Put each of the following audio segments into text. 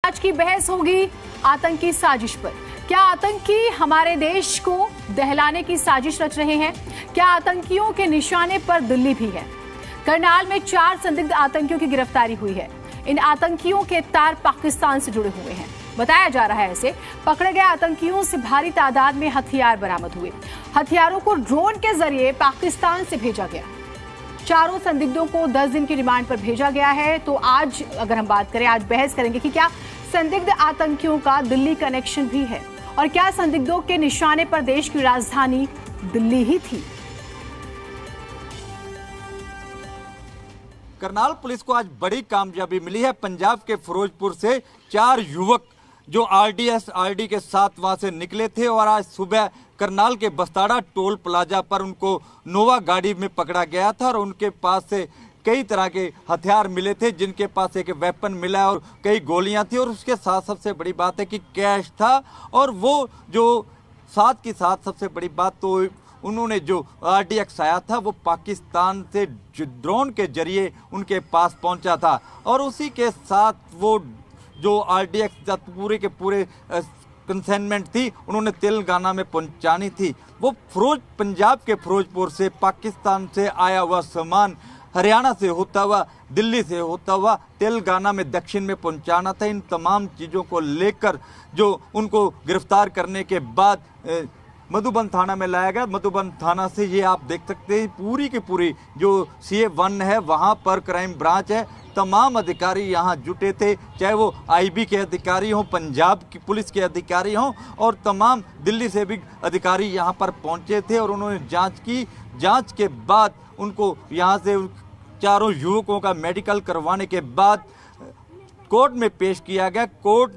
आज की बहस होगी आतंकी साजिश पर। क्या आतंकी हमारे देश को दहलाने की साजिश रच रहे हैं? क्या आतंकियों के निशाने पर दिल्ली भी है? करनाल में 4 संदिग्ध आतंकियों की गिरफ्तारी हुई है। इन आतंकियों के तार पाकिस्तान से जुड़े हुए हैं। बताया जा रहा है ऐसे पकड़े गए आतंकियों से भारी तादाद में हथियार बरामद हुए। हथियारों को ड्रोन के जरिए पाकिस्तान से भेजा गया। चारों संदिग्धों को 10 दिन की रिमांड पर भेजा गया है। तो आज अगर हम बात करें, आज बहस करेंगे कि क्या संदिग्ध आतंकियों का दिल्ली कनेक्शन भी है और क्या संदिग्धों के निशाने पर देश की राजधानी दिल्ली ही थी। करनाल पुलिस को आज बड़ी कामयाबी मिली है। पंजाब के फिरोजपुर से 4 युवक जो आरडी के साथ वहां से निकले थे और आज सुबह करनाल के बस्ताड़ा टोल प्लाजा पर उनको नोवा गाड़ी में पकड़ा गया था और उनके पास से कई तरह के हथियार मिले थे, जिनके पास एक वेपन मिला और कई गोलियां थी और उसके साथ सबसे बड़ी बात है कि कैश था। और वो जो साथ के साथ सबसे बड़ी बात तो उन्होंने जो RDX आया था वो पाकिस्तान से ड्रोन के जरिए उनके पास पहुंचा था और उसी के साथ वो जो RDX पूरे के पूरे कंसाइनमेंट थी उन्होंने तेलंगाना में पहुंचानी थी। वो पंजाब के फिरोजपुर से पाकिस्तान से आया हुआ सामान हरियाणा से होता हुआ, दिल्ली से होता हुआ तेलंगाना में दक्षिण में पहुंचाना था। इन तमाम चीज़ों को लेकर जो उनको गिरफ्तार करने के बाद मधुबन थाना में लाया गया। मधुबन थाना से ये आप देख सकते हैं पूरी की पूरी जो CA1 है वहाँ पर क्राइम ब्रांच है। तमाम अधिकारी यहाँ जुटे थे, चाहे वो IB के अधिकारी हों, पंजाब की पुलिस के अधिकारी हों और तमाम दिल्ली से भी अधिकारी यहाँ पर पहुँचे थे और उन्होंने जांच की। जांच के बाद उनको यहाँ से चारों युवकों का मेडिकल करवाने के बाद कोर्ट में पेश किया गया। कोर्ट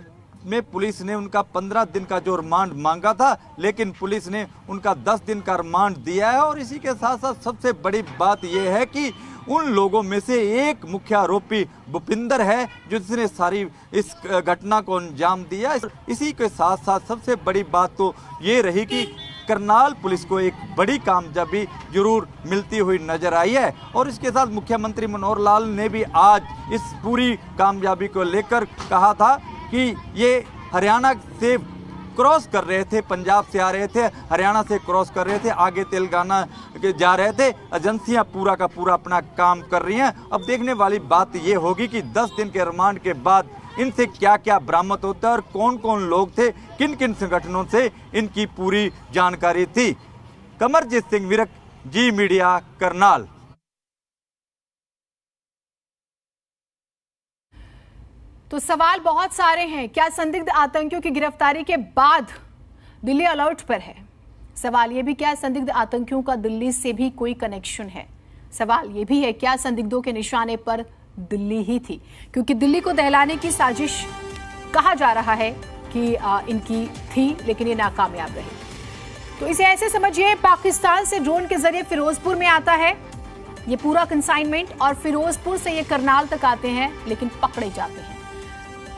में पुलिस ने उनका 15 दिन का जो रिमांड मांगा था, लेकिन पुलिस ने उनका 10 दिन का रिमांड दिया है। और इसी के साथ साथ सबसे बड़ी बात यह है कि उन लोगों में से एक मुख्य आरोपी भूपिंदर है जिसने सारी इस घटना को अंजाम दिया। इसी के साथ साथ सबसे बड़ी बात तो ये रही कि करनाल पुलिस को एक बड़ी कामयाबी जरूर मिलती हुई नजर आई है। और इसके साथ मुख्यमंत्री मनोहर लाल ने भी आज इस पूरी कामयाबी को लेकर कहा था कि ये हरियाणा से क्रॉस कर रहे थे, पंजाब से आ रहे थे, हरियाणा से क्रॉस कर रहे थे, आगे तेलंगाना के जा रहे थे। एजेंसियां पूरा का पूरा अपना काम कर रही हैं। अब देखने वाली बात ये होगी कि 10 दिन के रिमांड के बाद इनसे क्या क्या बरामद होता है और कौन कौन लोग थे, किन किन संगठनों से इनकी पूरी जानकारी थी। कमरजीत सिंह विरक, जी मीडिया, करनाल। तो सवाल बहुत सारे हैं। क्या संदिग्ध आतंकियों की गिरफ्तारी के बाद दिल्ली अलर्ट पर है? सवाल यह भी क्या संदिग्ध आतंकियों का दिल्ली से भी कोई कनेक्शन है? सवाल यह भी है क्या संदिग्धों के निशाने पर दिल्ली ही थी? क्योंकि दिल्ली को दहलाने की साजिश कहा जा रहा है कि इनकी थी, लेकिन ये नाकामयाब रही। तो इसे ऐसे समझिए, पाकिस्तान से ड्रोन के जरिए फिरोजपुर में आता है ये पूरा कंसाइनमेंट और फिरोजपुर से ये करनाल तक आते हैं, लेकिन पकड़े जाते हैं।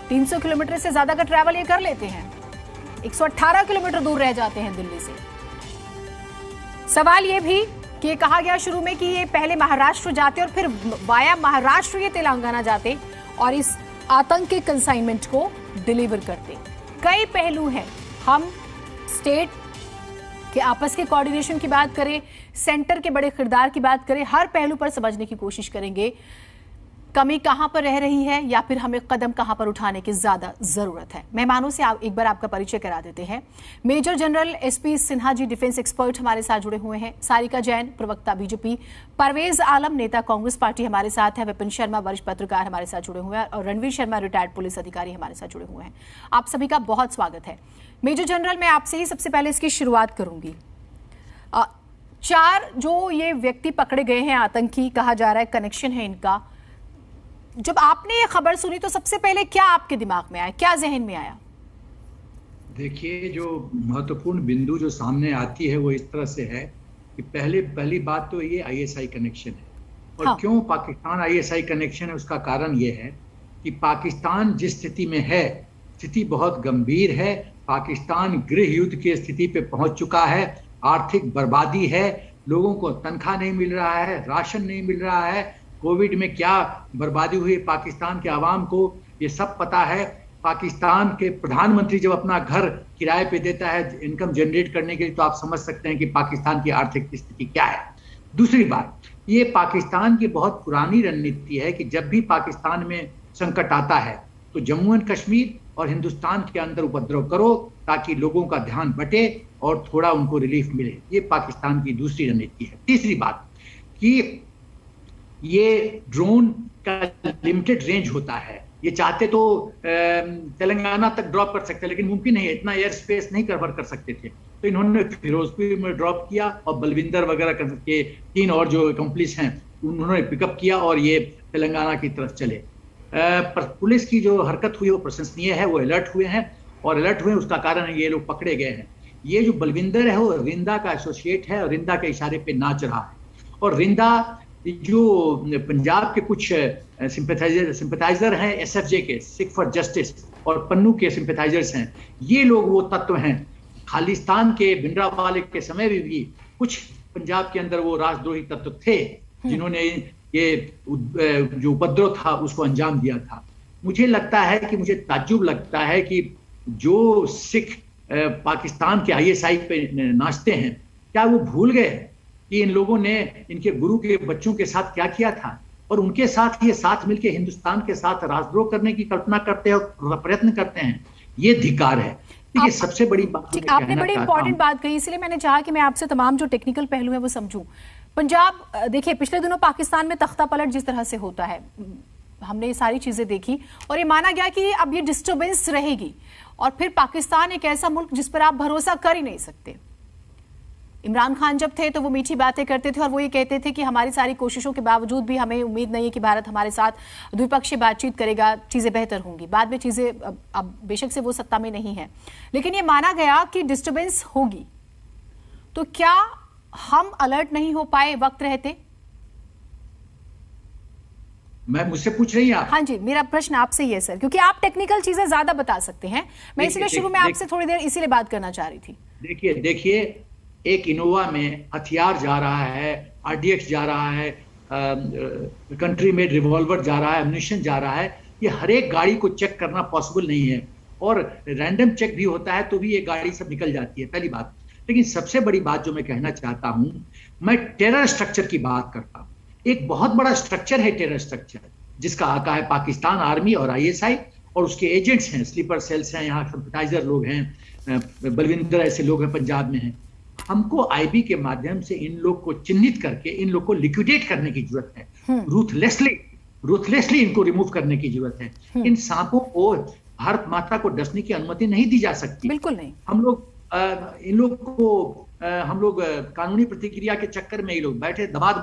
300 किलोमीटर से ज्यादा का ट्रैवल ये कर लेते हैं, 118 किलोमीटर दूर रह जाते हैं दिल्ली से। सवाल ये भी कि ये कहा गया शुरू में कि ये पहले महाराष्ट्र जाते और फिर वाया महाराष्ट्र ये तेलंगाना जाते और इस आतंक के कंसाइनमेंट को डिलीवर करते। कई पहलू हैं। हम स्टेट के आपस के कोऑर्डिनेशन की बात करें, सेंटर के बड़े किरदार की बात करें, हर पहलू पर समझने की कोशिश करेंगे कमी कहां पर रह रही है या फिर हमें कदम कहां पर उठाने की ज्यादा जरूरत है। मेहमानों से एक बार आपका परिचय करा देते हैं। Major general SP Sinha ji defence expert हमारे साथ जुड़े हुए हैं। सारिका जैन प्रवक्ता BJP, परवेज आलम नेता कांग्रेस पार्टी हमारे साथ है, विपिन शर्मा वरिष्ठ पत्रकार हमारे साथ जुड़े हुए हैं और रणवीर शर्मा रिटायर्ड पुलिस अधिकारी हमारे साथ जुड़े हुए हैं। आप सभी का बहुत स्वागत है। मेजर जनरल, मैं आपसे ही सबसे पहले इसकी शुरुआत करूंगी। 4 जो ये व्यक्ति पकड़े गए हैं, आतंकी कहा जा रहा है, कनेक्शन है इनका। जब आपने ये खबर सुनी तो सबसे पहले क्या आपके दिमाग में आया, क्या जहन में आया? देखिए, जो महत्वपूर्ण बिंदु जो सामने आती है वो इस तरह से है कि पहली बात तो ये ISI कनेक्शन है। और हाँ। क्यों पाकिस्तान ISI कनेक्शन है, उसका कारण ये है कि पाकिस्तान जिस स्थिति में है, स्थिति बहुत गंभीर है। पाकिस्तान गृह युद्ध की स्थिति पे पहुंच चुका है। आर्थिक बर्बादी है, लोगों को तनख्वाह नहीं मिल रहा है, राशन नहीं मिल रहा है, कोविड में क्या बर्बादी हुई पाकिस्तान के आवाम को ये सब पता है। पाकिस्तान के प्रधानमंत्री जब अपना घर किराए पे देता है इनकम जनरेट करने के लिए, तो आप समझ सकते हैं कि पाकिस्तान की आर्थिक स्थिति क्या है। दूसरी बात, ये पाकिस्तान की बहुत पुरानी रणनीति है कि जब भी पाकिस्तान में संकट आता है तो जम्मू एंड कश्मीर और हिंदुस्तान के अंदर उपद्रव करो ताकि लोगों का ध्यान बटे और थोड़ा उनको रिलीफ मिले। ये पाकिस्तान की दूसरी रणनीति है। तीसरी बात कि ये ड्रोन का लिमिटेड रेंज होता है। ये चाहते तो तेलंगाना तक ड्रॉप कर सकते, लेकिन मुमकिन नहीं है, इतना एयर स्पेस नहीं कवर कर सकते थे। तो इन्होंने फिरोजपुर में ड्रॉप किया और बलविंदर वगैरह के 3 और जो अकम्प्लिस हैं उन्होंने पिकअप किया और ये तेलंगाना की तरफ चले। पर पुलिस की जो हरकत हुई वो प्रशंसनीय है, वो अलर्ट हुए हैं और अलर्ट हुए उसका कारण है ये लोग पकड़े गए हैं। ये जो बलविंदर है वो रिंदा का एसोसिएट है और रिंदा के इशारे पे नाच रहा है। और रिंदा जो पंजाब के कुछ सिंपैथाइजर हैं एसएफजे के, सिख फॉर जस्टिस, और पन्नू के सिंपैथाइजर्स हैं, ये लोग वो तत्व हैं। खालिस्तान के भिंडरावाले के समय में भी कुछ पंजाब के अंदर वो राजद्रोही तत्व थे जिन्होंने ये जो उपद्रव था उसको अंजाम दिया था। मुझे लगता है कि मुझे ताज्जुब लगता है कि जो सिख पाकिस्तान के आईएसआई पे नाचते हैं, क्या वो भूल गए कि इन लोगों ने इनके गुरु के बच्चों के साथ क्या किया था, और उनके साथ ये साथ मिलकर हिंदुस्तान के साथ राजद्रोह करने की कल्पना करते हैं और प्रयत्न करते हैं। ये धिक्कार है। ये सबसे बड़ी बात आपने बड़ी इंपॉर्टेंट बात कही, इसलिए मैंने चाहा कि मैं आपसे तमाम जो टेक्निकल पहलू है वो समझूं। पंजाब, देखिए पिछले दिनों पाकिस्तान में तख्ता पलट जिस तरह से होता है, हमने ये सारी चीजें देखी और ये माना गया कि अब ये डिस्टर्बेंस रहेगी और फिर पाकिस्तान एक ऐसा मुल्क जिस पर आप भरोसा कर ही नहीं सकते। इमरान खान जब थे तो वो मीठी बातें करते थे और वो ये कहते थे कि हमारी सारी कोशिशों के बावजूद भी हमें उम्मीद नहीं है कि भारत हमारे साथ द्विपक्षीय बातचीत करेगा, चीज़ें बेहतर होंगी। बाद में चीज़ें अब बेशक से वो सत्ता में नहीं है, लेकिन ये माना गया कि डिस्टर्बेंस होगी। तो क्या हम अलर्ट नहीं हो पाए वक्त रहते? मैं मुझसे पूछ रही हैं आप? हाँ जी, मेरा प्रश्न आपसे ही है सर, क्योंकि आप टेक्निकल चीजें ज्यादा बता सकते हैं। मैं इसलिए शुरू में आपसे थोड़ी देर इसीलिए बात करना चाह रही थी। देखिए एक इनोवा में हथियार जा रहा है, आरडीएक्स जा रहा है, कंट्री मेड रिवॉल्वर जा रहा है, एम्यूनिशन जा रहा है। ये हर एक गाड़ी को चेक करना पॉसिबल नहीं है और रैंडम चेक भी होता है तो भी ये गाड़ी सब निकल जाती है, पहली बात। लेकिन सबसे बड़ी बात जो मैं कहना चाहता हूं, मैं टेरर स्ट्रक्चर की बात करता हूं। एक बहुत बड़ा स्ट्रक्चर है टेरर स्ट्रक्चर, जिसका आका है पाकिस्तान आर्मी और आईएसआई और उसके एजेंट्स हैं, स्लीपर सेल्स हैं, यहाँ सिंपैथाइजर लोग हैं, बलविंदर ऐसे लोग हैं पंजाब में हैं। हमको आईबी के माध्यम से इन लोग को चिन्हित करके इन लोग को लिक्विडेट करने की जरूरत है। रूथलेसली इनको रिमूव करने की जरूरत है। इन सांपों को भारत माता को डसने की अनुमति नहीं दी जा सकती। बिल्कुल नहीं। हम लोग इन लोग को हम लोग कानूनी प्रतिक्रिया के चक्कर में ये लोग बैठे दमाद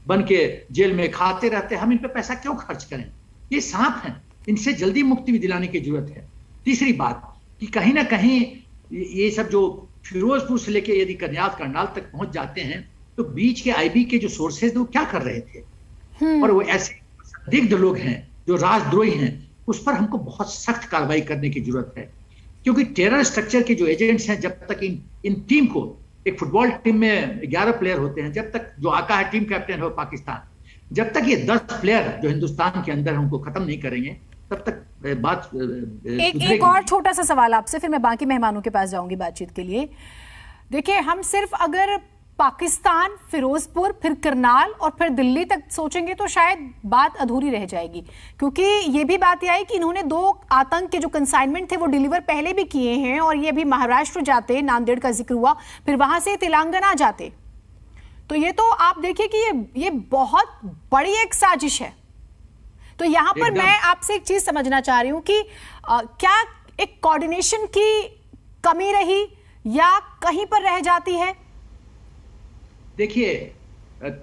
बन के जेल में खाते रहते हैं। हम इन पे पैसा क्यों खर्च करें? ये सांप हैं, इनसे जल्दी मुक्ति भी दिलाने की जरूरत है। तीसरी बात कि कहीं ना कहीं ये सब जो फिरोजपुर से लेके यदि करनाल तक पहुंच जाते हैं तो बीच के आईबी के जो सोर्सेज वो क्या कर रहे थे, और वो ऐसे संदिग्ध लोग हैं जो राजद्रोही हैं, उस पर हमको बहुत सख्त कार्रवाई करने की जरूरत है। क्योंकि टेरर स्ट्रक्चर के जो एजेंट्स हैं, जब तक इन टीम को, एक फुटबॉल टीम में 11 प्लेयर होते हैं, जब तक जो आका है टीम कैप्टन है पाकिस्तान, जब तक ये 10 प्लेयर जो हिंदुस्तान के अंदर हमको खत्म नहीं करेंगे तब तक बात एक और छोटा सा सवाल आपसे, फिर मैं बाकी मेहमानों के पास जाऊंगी बातचीत के लिए। देखिए, हम सिर्फ अगर पाकिस्तान, फिरोजपुर, फिर करनाल और फिर दिल्ली तक सोचेंगे तो शायद बात अधूरी रह जाएगी, क्योंकि ये भी बात यह आई कि इन्होंने 2 आतंक के जो कंसाइनमेंट थे वो डिलीवर पहले भी किए हैं और ये अभी महाराष्ट्र जाते, नांदेड़ का जिक्र हुआ, फिर वहां से तेलंगाना जाते। तो ये तो आप देखिए कि ये बहुत बड़ी एक साजिश है। तो यहां पर मैं आपसे एक चीज समझना चाह रही हूं कि क्या एक कोऑर्डिनेशन की कमी रही या कहीं पर रह जाती है? देखिए,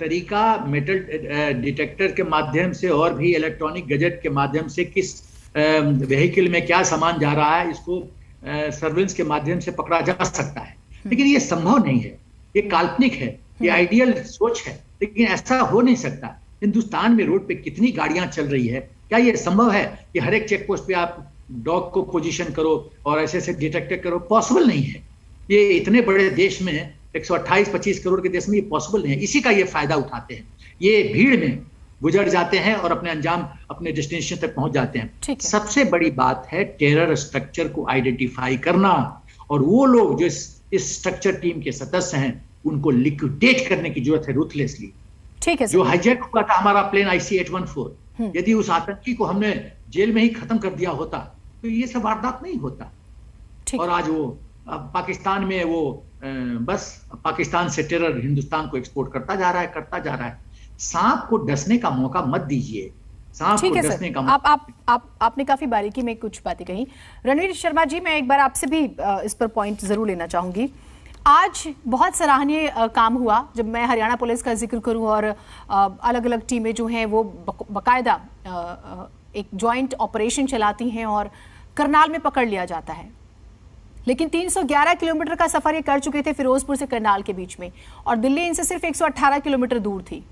तरीका मेटल डिटेक्टर के माध्यम से और भी इलेक्ट्रॉनिक गैजेट के माध्यम से किस व्हीकल में क्या सामान जा रहा है, इसको सर्वेलेंस के माध्यम से पकड़ा जा सकता है। लेकिन ये संभव नहीं है, ये काल्पनिक है, ये आइडियल सोच है, लेकिन ऐसा हो नहीं सकता। हिंदुस्तान में रोड पे कितनी गाड़ियां चल रही है, क्या ये संभव है कि हर एक चेक पोस्ट पे आप डॉग को पोजीशन करो और ऐसे डिटेक्ट करो? पॉसिबल नहीं है। ये इतने बड़े देश में, 128-25 करोड़ के देश में ये पॉसिबल नहीं है। इसी का ये फायदा उठाते हैं। ये भीड़ में गुजर जाते हैं और अपने अंजाम, अपने डेस्टिनेशन तक पहुंच जाते हैं। ठीक है। सबसे बड़ी बात है टेरर स्ट्रक्चर को आइडेंटिफाई करना, और वो लोग जो इस स्ट्रक्चर टीम के सदस्य हैं उनको लिक्विडेट करने की जरूरत है रूथलेसली। ठीक है। जो हाईजैक हुआ था हमारा प्लेन IC-814, यदि उस आतंकी को हमने जेल में ही खत्म कर दिया होता तो ये सब वारदात नहीं होता। और आज वो पाकिस्तान में वो बस पाकिस्तान से टेरर हिंदुस्तान को एक्सपोर्ट करता जा रहा है। सांप को डसने का मौका मत दीजिए। ठीक है सर, आपने काफी बारीकी में कुछ बातें कही। रणवीर शर्मा जी, मैं एक बार आपसे भी इस पर पॉइंट जरूर लेना चाहूंगी। आज बहुत सराहनीय काम हुआ। जब मैं हरियाणा पुलिस का जिक्र करूं और अलग अलग टीमें जो हैं वो बाकायदा एक जॉइंट ऑपरेशन चलाती हैं और करनाल में पकड़ लिया जाता है, लेकिन 311 किलोमीटर का सफर ये कर चुके थे फिरोजपुर से करनाल के बीच में, और दिल्ली इनसे सिर्फ 118 किलोमीटर दूर थी।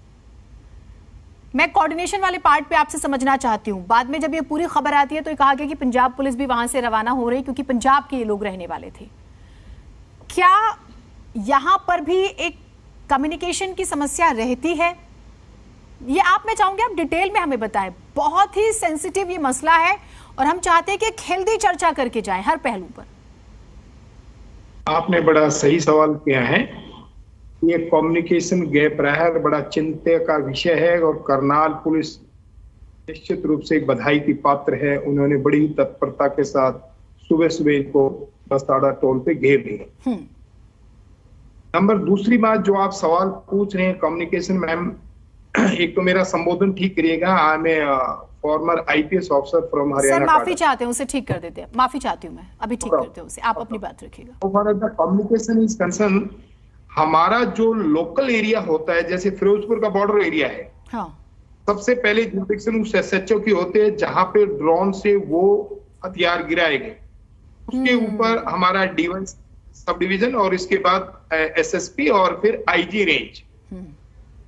मैं कोऑर्डिनेशन वाले पार्ट पे आपसे समझना चाहती हूँ। बाद में जब ये पूरी खबर आती है तो ये कहा गया कि पंजाब पुलिस भी वहां से रवाना हो रही क्योंकि पंजाब के ये लोग रहने वाले थे। क्या यहां पर भी एक कम्युनिकेशन की समस्या रहती है? ये मैं चाहूंगी आप डिटेल में हमें बताएं। बहुत ही सेंसिटिव ये मसला है और हम चाहते हैं कि हेल्दी चर्चा करके जाएं हर पहलू पर। आपने बड़ा सही सवाल किया है। ये कम्युनिकेशन गैप रहा है, बड़ा चिंता का विषय है, और करनाल पुलिस निश्चित रूप से बधाई की पात्र है। उन्होंने बड़ी तत्परता के साथ सुबह सुबह इनको बस्ताड़ा टोल पे घेर लिया। नंबर दूसरी बात जो आप सवाल पूछ रहे हैं कम्युनिकेशन, मैम एक तो मेरा संबोधन ठीक करिएगा। I am a former IPS officer from Haryana. Sir माफी चाहते हैं, उसे ठीक कर देते हैं। माफी चाहती हूँ मैं, अभी ठीक करते हैं उसे, आप अपनी बात रखिएगा। कम्युनिकेशन इज कंसर्न, हमारा जो लोकल एरिया होता है, जैसे फिरोजपुर का बॉर्डर एरिया है, हाँ, सबसे पहले जुरिडिक्शन उस SHO की होते हैं जहां पे ड्रोन से वो हथियार गिराए गए, उसके ऊपर हमारा D1 सब डिवीजन और इसके बाद SSP और फिर IG रेंज।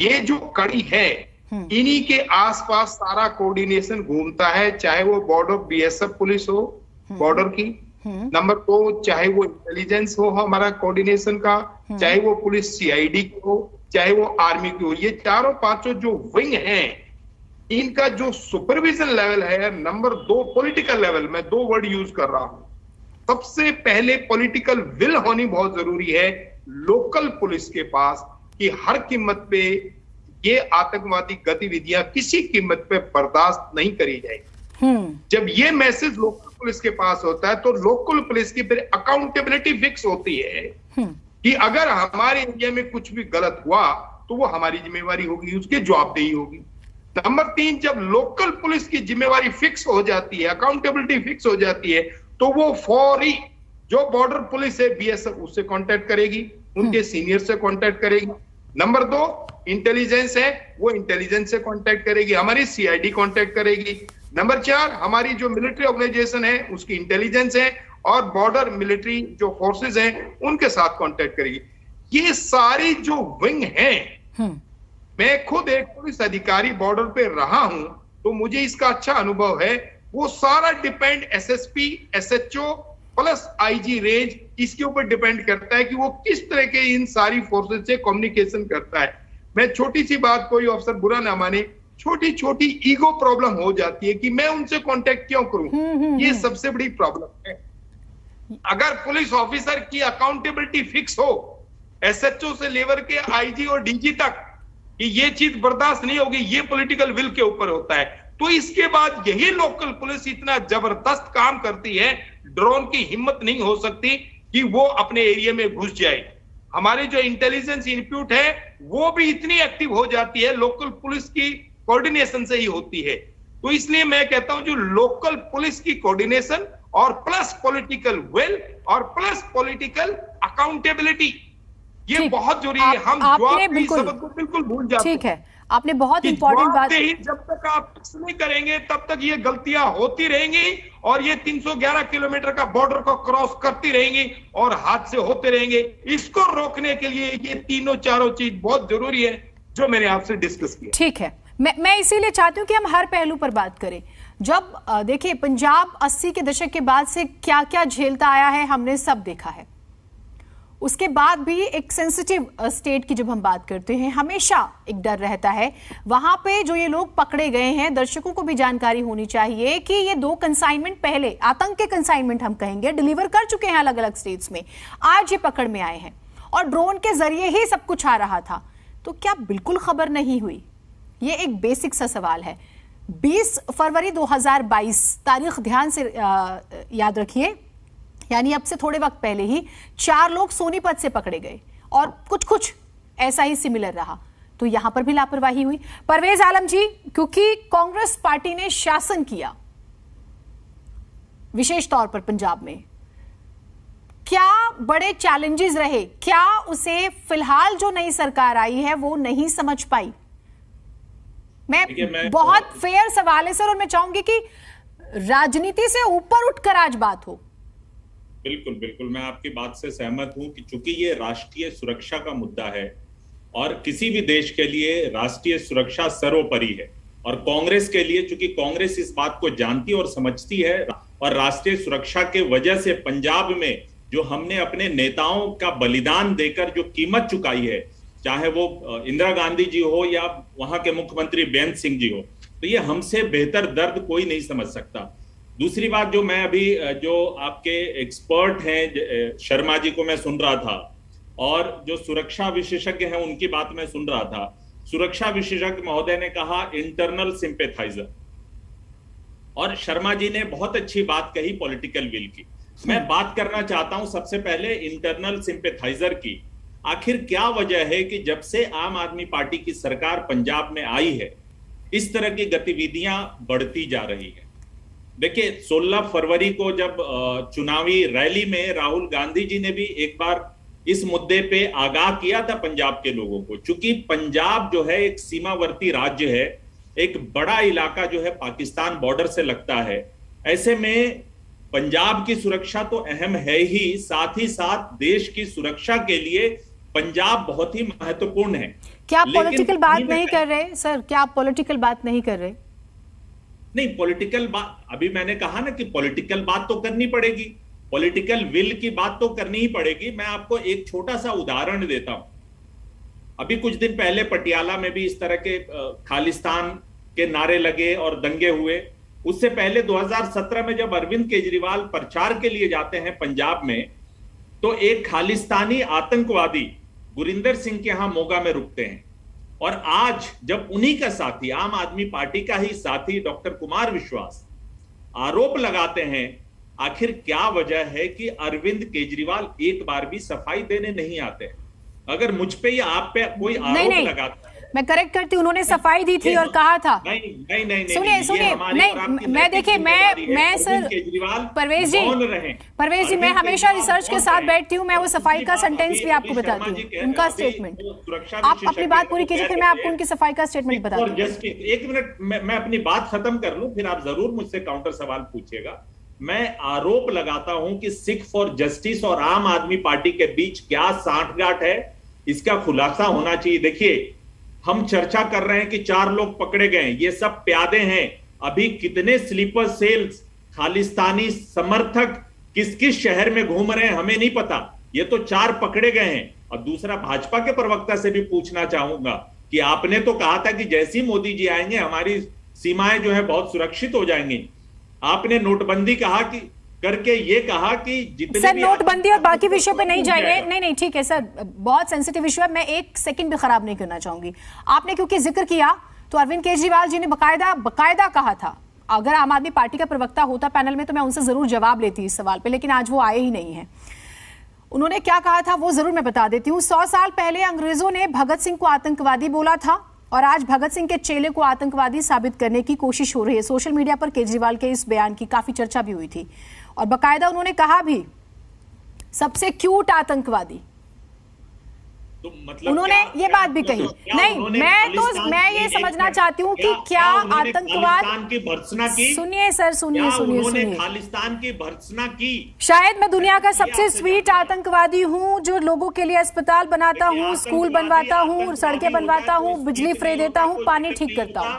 ये जो कड़ी है इन्हीं के आसपास सारा कोऑर्डिनेशन घूमता है, चाहे वो बॉर्डर BSF पुलिस हो बॉर्डर की, नंबर 2 चाहे वो इंटेलिजेंस हो हमारा कोऑर्डिनेशन का, चाहे वो पुलिस CID की हो, चाहे वो आर्मी की हो। ये चारों पांचों जो विंग हैं इनका जो सुपरविजन लेवल है, नंबर 2 पॉलिटिकल लेवल, मैं 2 वर्ड यूज कर रहा हूं। सबसे पहले पॉलिटिकल विल होनी बहुत जरूरी है लोकल पुलिस के पास कि हर कीमत पे ये आतंकवादी गतिविधियां किसी कीमत पे बर्दाश्त नहीं करी जाएगी। जब ये मैसेज लोकल पुलिस के पास होता है तो लोकल पुलिस की फिर अकाउंटेबिलिटी फिक्स होती है कि अगर हमारे एरिया में कुछ भी गलत हुआ तो वो हमारी जिम्मेवारी होगी, उसकी जवाबदेही होगी। नंबर 3, जब लोकल पुलिस की जिम्मेवारी फिक्स हो जाती है, अकाउंटेबिलिटी फिक्स हो जाती है, तो वो फौरी जो बॉर्डर पुलिस है BSF उससे कांटेक्ट करेगी, उनके सीनियर से कांटेक्ट करेगी। नंबर 2, इंटेलिजेंस है वो इंटेलिजेंस से कांटेक्ट करेगी, हमारी CID कांटेक्ट करेगी। नंबर 4, हमारी जो मिलिट्री ऑर्गेनाइजेशन है उसकी इंटेलिजेंस है और बॉर्डर मिलिट्री जो फोर्सेस हैं उनके साथ कांटेक्ट करेगी। ये सारी जो विंग हैं, मैं खुद एक पुलिस अधिकारी बॉर्डर पे रहा हूं तो मुझे इसका अच्छा अनुभव है। वो सारा depend SSP, SHO plus IG range इसके ऊपर डिपेंड करता है कि वो किस तरह के इन सारी फोर्सेस से कम्युनिकेशन करता है। मैं छोटी सी बात, कोई अफसर बुरा ना माने, छोटी छोटी ईगो प्रॉब्लम हो जाती है कि मैं उनसे कांटेक्ट क्यों करूं, ये सबसे बड़ी प्रॉब्लम है। अगर पुलिस ऑफिसर की अकाउंटेबिलिटी फिक्स हो SHO से लेकर के IG और DG तक कि ये चीज बर्दाश्त नहीं होगी, ये पॉलिटिकल विल के ऊपर होता है, तो इसके बाद यही लोकल पुलिस इतना जबरदस्त काम करती है, ड्रोन की हिम्मत नहीं हो सकती कि वो अपने एरिया में घुस जाए। हमारी जो इंटेलिजेंस इनपुट है वो भी इतनी एक्टिव हो जाती है, लोकल पुलिस की कोऑर्डिनेशन से ही होती है। तो इसलिए मैं कहता हूं जो लोकल पुलिस की कोऑर्डिनेशन और प्लस पॉलिटिकल विल और प्लस पॉलिटिकल अकाउंटेबिलिटी, ये बहुत जरूरी है। हम जवाबदेही शब्द को बिल्कुल भूल जाते हैं। ठीक है, आपने बहुत इंपॉर्टेंट बात, जब तक आप फिक्स नहीं करेंगे तब तक ये गलतियां होती रहेंगी और ये 311 किलोमीटर का बॉर्डर को क्रॉस करती रहेंगी और हादसे होते रहेंगे। इसको रोकने के लिए ये तीनों चारों चीज बहुत जरूरी है जो मैंने आपसे डिस्कस किया। ठीक है, मैं इसीलिए चाहती हूँ कि हम हर पहलू पर बात करें। जब देखिए पंजाब 80 के दशक के बाद से क्या क्या झेलता आया है हमने सब देखा है। उसके बाद भी एक सेंसिटिव स्टेट की जब हम बात करते हैं, हमेशा एक डर रहता है। वहां पे जो ये लोग पकड़े गए हैं, दर्शकों को भी जानकारी होनी चाहिए कि ये 2 कंसाइनमेंट पहले, आतंक के कंसाइनमेंट हम कहेंगे, डिलीवर कर चुके हैं अलग अलग स्टेट्स में, आज ये पकड़ में आए हैं और ड्रोन के जरिए ही सब कुछ आ रहा था। तो क्या बिल्कुल खबर नहीं हुई? ये एक बेसिक सा सवाल है। 20 फरवरी 2022 तारीख ध्यान से याद रखिए, यानी अब से थोड़े वक्त पहले ही 4 लोग सोनीपत से पकड़े गए और कुछ ऐसा ही सिमिलर रहा। तो यहां पर भी लापरवाही हुई। परवेज आलम जी, क्योंकि कांग्रेस पार्टी ने शासन किया विशेष तौर पर पंजाब में, क्या बड़े चैलेंजेस रहे? क्या उसे फिलहाल जो नई सरकार आई है वो नहीं समझ पाई? मैं बहुत फेयर सवाल है सर, और मैं चाहूंगी कि राजनीति से ऊपर उठकर आज बात हो। बिल्कुल बिल्कुल, मैं आपकी बात से सहमत हूं कि चूंकि ये राष्ट्रीय सुरक्षा का मुद्दा है और किसी भी देश के लिए राष्ट्रीय सुरक्षा सर्वोपरि है, और कांग्रेस के लिए चूंकि कांग्रेस इस बात को जानती और समझती है, और राष्ट्रीय सुरक्षा के वजह से पंजाब में जो हमने अपने नेताओं का बलिदान देकर जो कीमत चुकाई है, चाहे वो इंदिरा गांधी जी हो या वहां के मुख्यमंत्री बेअंत सिंह जी हो, तो ये हमसे बेहतर दर्द कोई नहीं समझ सकता। दूसरी बात, जो मैं अभी जो आपके एक्सपर्ट हैं शर्मा जी को मैं सुन रहा था, और जो सुरक्षा विशेषज्ञ हैं उनकी बात मैं सुन रहा था। सुरक्षा विशेषज्ञ महोदय ने कहा इंटरनल सिंपैथाइजर, और शर्मा जी ने बहुत अच्छी बात कही पॉलिटिकल विल की। मैं बात करना चाहता हूं सबसे पहले इंटरनल सिंपैथाइजर की। आखिर क्या वजह है कि जब से आम आदमी पार्टी की सरकार पंजाब में आई है, इस तरह की गतिविधियां बढ़ती जा रही है। देखिए, 16 फरवरी को जब चुनावी रैली में राहुल गांधी जी ने भी एक बार इस मुद्दे पे आगाह किया था पंजाब के लोगों को। चूंकि पंजाब जो है एक सीमावर्ती राज्य है, एक बड़ा इलाका जो है पाकिस्तान बॉर्डर से लगता है, ऐसे में पंजाब की सुरक्षा तो अहम है ही, साथ ही साथ देश की सुरक्षा के लिए पंजाब बहुत ही महत्वपूर्ण है। क्या आप पॉलिटिकल बात नहीं कर रहे सर? क्या आप पॉलिटिकल बात नहीं कर रहे? नहीं, पॉलिटिकल बात, अभी मैंने कहा ना कि पॉलिटिकल बात तो करनी पड़ेगी, पॉलिटिकल विल की बात तो करनी ही पड़ेगी। मैं आपको एक छोटा सा उदाहरण देता हूं। अभी कुछ दिन पहले पटियाला में भी इस तरह के खालिस्तान के नारे लगे और दंगे हुए। उससे पहले 2017 में जब अरविंद केजरीवाल प्रचार के लिए जाते हैं पंजाब में, तो एक खालिस्तानी आतंकवादी गुरिंदर सिंह के यहां मोगा में रुकते हैं, और आज जब उन्हीं का साथी, आम आदमी पार्टी का ही साथी डॉक्टर कुमार विश्वास आरोप लगाते हैं, आखिर क्या वजह है कि अरविंद केजरीवाल एक बार भी सफाई देने नहीं आते? अगर मुझ पे या आप पे कोई आरोप लगाता है, मैं करेक्ट करती हूँ, उन्होंने सफाई दी थी और कहा था। नहीं, सुनिए, मैं देखिए, मैं सर परवेज जी मैं हमेशा रिसर्च के साथ बैठती हूँ, मैं वो सफाई का सेंटेंस भी आपको बताती हूँ, उनका स्टेटमेंट। आप अपनी बात पूरी कीजिए, फिर मैं आपको उनकी सफाई का स्टेटमेंट बताती हूँ। एक मिनट, मैं अपनी बात खत्म कर लूं, फिर आप जरूर मुझसे काउंटर सवाल पूछिएगा। मैं आरोप लगाता हूं कि सिख फॉर जस्टिस और आम आदमी पार्टी के बीच क्या सांठगांठ है, इसका खुलासा होना चाहिए। देखिए, हम चर्चा कर रहे हैं कि 4 लोग पकड़े गए, ये सब प्यादे हैं। अभी कितने स्लीपर सेल्स खालिस्तानी समर्थक किस किस शहर में घूम रहे हैं हमें नहीं पता, ये तो 4 पकड़े गए हैं। और दूसरा, भाजपा के प्रवक्ता से भी पूछना चाहूंगा कि आपने तो कहा था कि जैसे ही मोदी जी आएंगे हमारी सीमाएं जो है बहुत सुरक्षित हो जाएंगी। आपने नोटबंदी कहा कि करके ये कहा कि जितने सर नोटबंदी और बाकी विषयों पे नहीं जाएंगे। नहीं ठीक है सर, बहुत सेंसिटिव इशू है, मैं एक सेकंड भी खराब नहीं करना चाहूंगी। आपने क्योंकि जिक्र किया, तो अरविंद केजरीवाल जी ने बकायदा कहा था, अगर आम आदमी पार्टी का प्रवक्ता होता पैनल में तो मैं उनसे जरूर जवाब लेती इस सवाल पे, लेकिन आज वो आए ही नहीं है। उन्होंने क्या कहा था वो जरूर मैं बता देती हूँ। 100 साल पहले अंग्रेजों ने भगत सिंह को आतंकवादी बोला था, और आज भगत सिंह के चेले को आतंकवादी साबित करने की कोशिश हो रही है। सोशल मीडिया पर केजरीवाल के इस बयान की काफी चर्चा भी हुई थी, और बकायदा उन्होंने कहा भी सबसे क्यूट आतंकवादी, तो मतलब उन्होंने ये बात भी कही। नहीं, मैं ये समझना चाहती हूँ कि क्या आतंकवाद की भर्त्सना की? सुनिए सर, सुनिए। खालिस्तान की भर्त्सना की? शायद मैं दुनिया का सबसे स्वीट आतंकवादी हूँ, जो लोगों के लिए अस्पताल बनाता हूँ, स्कूल बनवाता हूँ, सड़कें बनवाता हूँ, बिजली फ्री देता हूँ, पानी ठीक करता हूँ।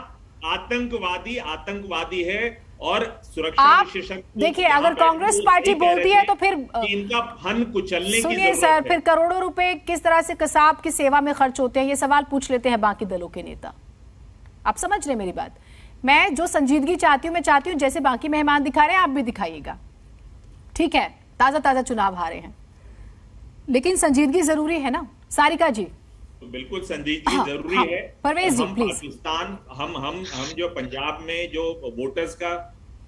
आतंकवादी है, और सुरक्षा आप विशेषज्ञ देखिए, अगर कांग्रेस पार्टी बोलती है तो फिर इनका फन कुचलने की सुनिए जरूरत सर, है। फिर करोड़ों रुपए किस तरह से कसाब की सेवा में खर्च होते हैं, ये सवाल पूछ लेते हैं बाकी दलों के नेता। आप समझ रहे मेरी बात? मैं जो संजीदगी चाहती हूँ, मैं चाहती हूँ जैसे बाकी मेहमान दिखा रहे हैं आप भी दिखाइएगा, ठीक है? ताजा ताजा चुनाव हारे हैं, लेकिन संजीदगी जरूरी है ना। सारिका जी, तो बिल्कुल संजीदगी जरूरी है। परवेज जी हम प्लीज। पाकिस्तान, हम जो पंजाब में जो वोटर्स का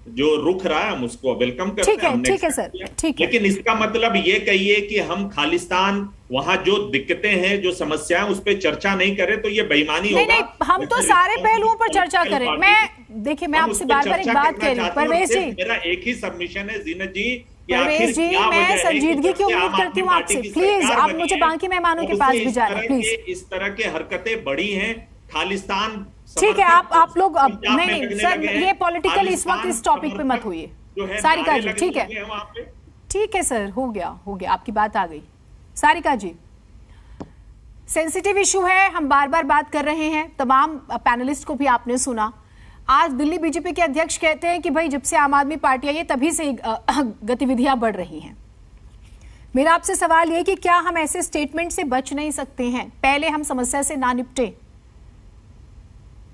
जो रुख रहा है हम उसको वेलकम करते हैं। ठीक है सर, ठीक है। लेकिन इसका मतलब ये कहिए कि हम खालिस्तान वहां जो दिक्कतें हैं, जो समस्याएं, उस पर चर्चा नहीं करें तो ये बेईमानी होगा। नहीं, हम तो सारे पहलुओं पर चर्चा करें। मैं आपसे बार बार एक बात कह रही हूँ परवेज जी। मेरा एक ही सबमिशन है जीनत जी, परवेज जी, मैं संजीदगी की उम्मीद करती हूँ आपसे। प्लीज आप मुझे बाकी मेहमानों के पास भी जाना प्लीज। इस तरह के हरकतें बड़ी हैं। खालिस्तान, ठीक है, आप लोग नहीं सर, ये पॉलिटिकल इस वक्त इस टॉपिक पे मत होइए। सारिका जी, ठीक है सर, हो गया आपकी बात आ गई। सारिका जी, सेंसिटिव इशू है, हम बार बार बात कर रहे हैं, तमाम पैनलिस्ट को भी आपने सुना। आज दिल्ली बीजेपी के अध्यक्ष कहते हैं कि भाई जब से आम आदमी पार्टी आई है तभी से गतिविधियां बढ़ रही हैं। मेरा आपसे सवाल ये कि क्या हम ऐसे स्टेटमेंट से बच नहीं सकते हैं? पहले हम समस्या से ना निपटे।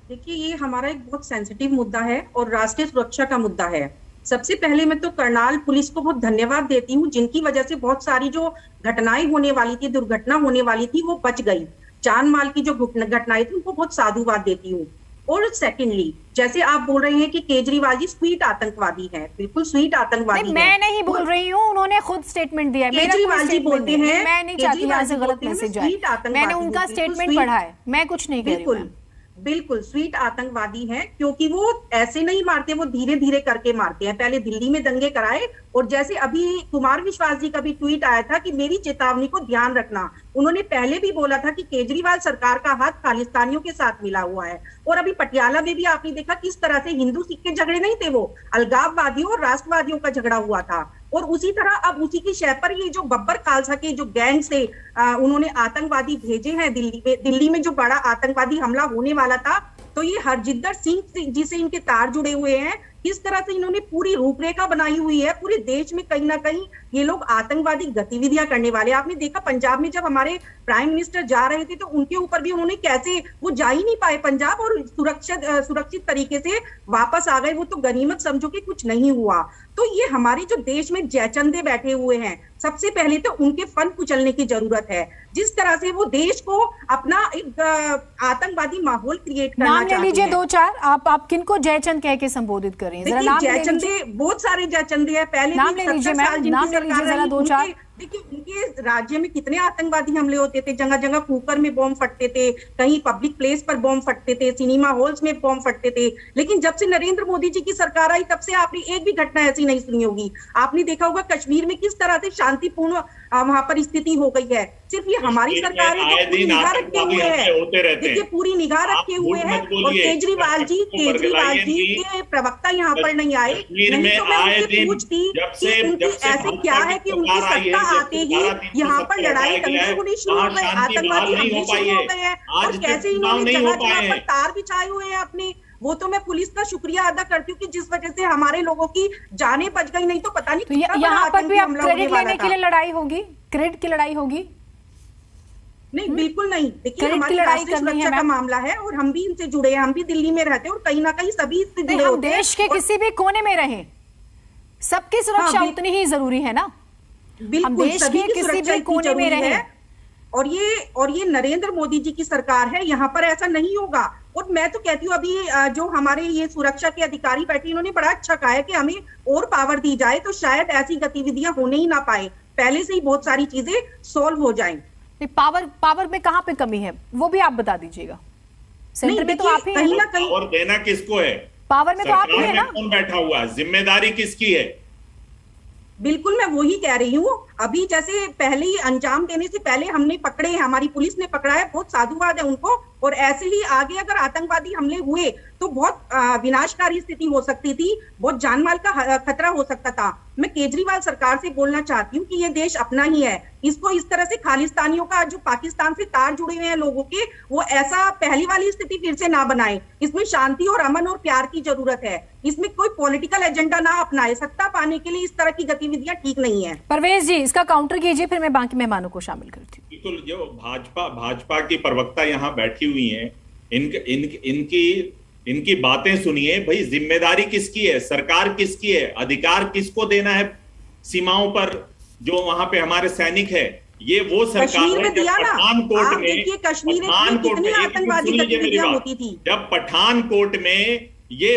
देखिए, ये हमारा एक बहुत सेंसिटिव मुद्दा है और राष्ट्रीय सुरक्षा का मुद्दा है। सबसे पहले मैं तो करनाल पुलिस को बहुत धन्यवाद देती हूँ, जिनकी वजह से बहुत सारी जो घटनाएं होने वाली थी, दुर्घटना होने वाली थी, वो बच गई। जान माल की जो घटनाएं थी उनको बहुत साधुवाद देती हूँ। और सेकेंडली, जैसे आप बोल रहे हैं कि केजरीवाल जी स्वीट आतंकवादी हैं, बिल्कुल स्वीट आतंकवादी हैं। मैं नहीं बोल रही हूँ, उन्होंने खुद स्टेटमेंट दिया है। केजरीवाल जी बोलते हैं, मैं नहीं चाहती यहाँ से गलत मैसेज आए। मैंने उनका स्टेटमेंट पढ़ा है, मैं कुछ नहीं कह रही हूँ। बिल्कुल स्वीट आतंकवादी हैं, क्योंकि वो ऐसे नहीं मारते, वो धीरे धीरे करके मारते हैं। पहले दिल्ली में दंगे कराए, और जैसे अभी कुमार विश्वास जी का भी ट्वीट आया था कि मेरी चेतावनी को ध्यान रखना। उन्होंने पहले भी बोला था कि केजरीवाल सरकार का हाथ खालिस्तानियों के साथ मिला हुआ है। और अभी पटियाला में भी आपने देखा किस तरह से हिंदू सिख के झगड़े नहीं थे, वो अलगाववादियों और राष्ट्रवादियों का झगड़ा हुआ था। और उसी तरह अब उसी की शय पर ये जो बब्बर खालसा के जो गैंग से उन्होंने आतंकवादी भेजे हैं दिल्ली में जो बड़ा आतंकवादी हमला होने वाला था, तो ये हरजिंदर सिंह जी से इनके तार जुड़े हुए हैं। किस तरह से इन्होंने पूरी रूपरेखा बनाई हुई है, पूरे देश में कहीं ना कहीं ये लोग आतंकवादी गतिविधियां करने वाले। आपने देखा पंजाब में जब हमारे प्राइम मिनिस्टर जा रहे थे तो उनके ऊपर भी उन्होंने कैसे, वो जा ही नहीं पाए पंजाब और सुरक्षित तरीके से वापस आ गए। वो तो गनीमत समझो कि कुछ नहीं हुआ। तो ये हमारे जो देश में जयचंदे बैठे हुए हैं, सबसे पहले तो उनके फन कुचलने की जरूरत है। जिस तरह से वो देश को अपना एक आतंकवादी माहौल क्रिएट करना चाहते हैं। नाम ले लीजिए दो चार, आप किनको जयचंद कह के संबोधित कर रही हैं? जरा नाम ले लीजिए। जयचंदे, बहुत सारे जयचंदे हैं। पहले नाम ले लीजिए मैम, नाम ले लीजिए जरा दो चार। देखिए, उनके राज्य में कितने आतंकवादी हमले होते थे, जगह जगह कुकर में बॉम्ब फटते थे, कहीं पब्लिक प्लेस पर बॉम्ब फटते थे, सिनेमा हॉल्स में बॉम्ब फटते थे। लेकिन जब से नरेंद्र मोदी जी की सरकार आई तब से आपने एक भी घटना ऐसी नहीं सुनी होगी। आपने देखा होगा कश्मीर में किस तरह से शांतिपूर्ण वहां पर स्थिति हो गई है। सिर्फ ये हमारी सरकार है जो पूरी निगाह रखे हुए है, देखिए पूरी निगाह रखे हुए हैं। और केजरीवाल जी के प्रवक्ता यहाँ पर नहीं आए, नहीं तो मैं उनसे पूछती कि उनकी ऐसे क्या है कि उनकी सत्ता आते ही यहाँ पर लड़ाई दंगे होने शुरू हो गए, आतंकवादी हमले शुरू हो गए हैं, और कैसे इन्होंने जगह जगह पर तार बिछाए हुए हैं अपने। वो तो मैं पुलिस का शुक्रिया अदा करती हूँ कि जिस वजह से हमारे लोगों की जानें बच गई, नहीं तो पता नहीं तो यहाँ पर भी अब क्रेडिट लेने के लिए लड़ाई होगी, क्रेडिट की लड़ाई होगी? नहीं, बिल्कुल नहीं। देखिए, हमारी राष्ट्रीय सुरक्षा का मामला है और हम भी इनसे जुड़े हैं, हम भी दिल्ली में रहते हैं और कहीं ना कहीं सभी इससे जुड़े होते हैं। देश के किसी भी कोने में रहे, सबकी सुरक्षा उतनी ही जरूरी है ना। बिल्कुल, सभी की सुरक्षा कोने में रहे। और ये नरेंद्र मोदी जी की सरकार है, यहाँ पर ऐसा नहीं होगा। और मैं तो कहती हूँ अभी जो हमारे ये सुरक्षा के अधिकारी बैठे, इन्होंने बड़ा अच्छा कहा है कि हमें और पावर दी जाए तो शायद ऐसी गतिविधियां होने ही ना पाए, पहले से ही बहुत सारी चीजें सॉल्व हो जाएं। पावर में कहाँ पे कमी है वो भी आप बता दीजिएगा। सेंटर में तो आप ही कहीं ना कहीं, और देना किसको है? पावर में तो आप ही है ना। कौन बैठा हुआ है? जिम्मेदारी किसकी है? बिल्कुल, मैं वही कह रही हूँ। अभी जैसे पहले ही अंजाम देने से पहले हमने पकड़े हैं, हमारी पुलिस ने पकड़ा है, बहुत साधुवाद है उनको। और ऐसे ही आगे अगर आतंकवादी हमले हुए तो बहुत विनाशकारी स्थिति हो सकती थी, बहुत जानमाल का खतरा हो सकता था। मैं केजरीवाल सरकार से बोलना चाहती हूँ कि ये देश अपना ही है, इसको इस तरह से खालिस्तानियों का जो पाकिस्तान से तार जुड़े हुए हैं लोगों के, वो ऐसा पहली वाली स्थिति फिर से ना बनाए। इसमें शांति और अमन और प्यार की जरूरत है, इसमें कोई पॉलिटिकल एजेंडा ना अपनाए। सत्ता पाने के लिए इस तरह की गतिविधियां ठीक नहीं है। परवेज जी, इसका काउंटर कीजिए, फिर मैं बाकी मेहमानों को शामिल करती हूँ। बिल्कुल, जो भाजपा की प्रवक्ता यहाँ बैठी हुई हैं, इनकी बातें सुनिए। भाई, जिम्मेदारी किसकी है? सरकार किसकी है? अधिकार किसको देना है सीमाओं पर जो वहां पे हमारे सैनिक है? ये वो सरकार है जब पठानकोट में जब पठानकोट में ये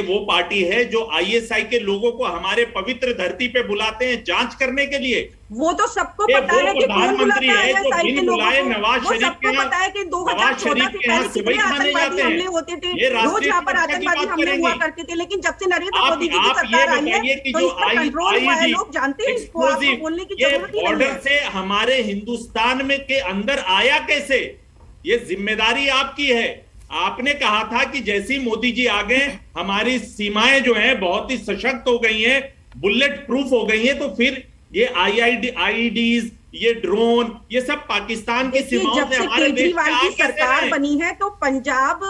वो पार्टी है जो आईएसआई के लोगों को हमारे पवित्र धरती पे बुलाते हैं जांच करने के लिए। वो तो सबको पता है कि कौन बुलाता है आईएसआई के लोगों को। नवाज शरीफ के पता है कि 2014 से पहले कितने आतंकवादी हमले होते थे, रोज यहाँ पर आतंकवादी हमले हुआ करते थे। लेकिन जब से नरेंद्र मोदी जी की सरकार आई है तो इस पर कंट्रोल हुआ है, लोग जानते हैं इसको, आपको बोलने की जरूरत ही नहीं है। बॉर्डर से हमारे हिंदुस्तान में के अंदर आया कैसे? ये जिम्मेदारी आपकी है। आपने कहा था कि जैसे ही मोदी जी आ गए हमारी सीमाएं जो हैं बहुत ही सशक्त हो गई हैं, बुलेट प्रूफ हो गई हैं, तो फिर ये आईईडीज, ये ड्रोन, ये सब पाकिस्तान की सीमाओं से हमारे देश में की सरकार बनी है तो पंजाब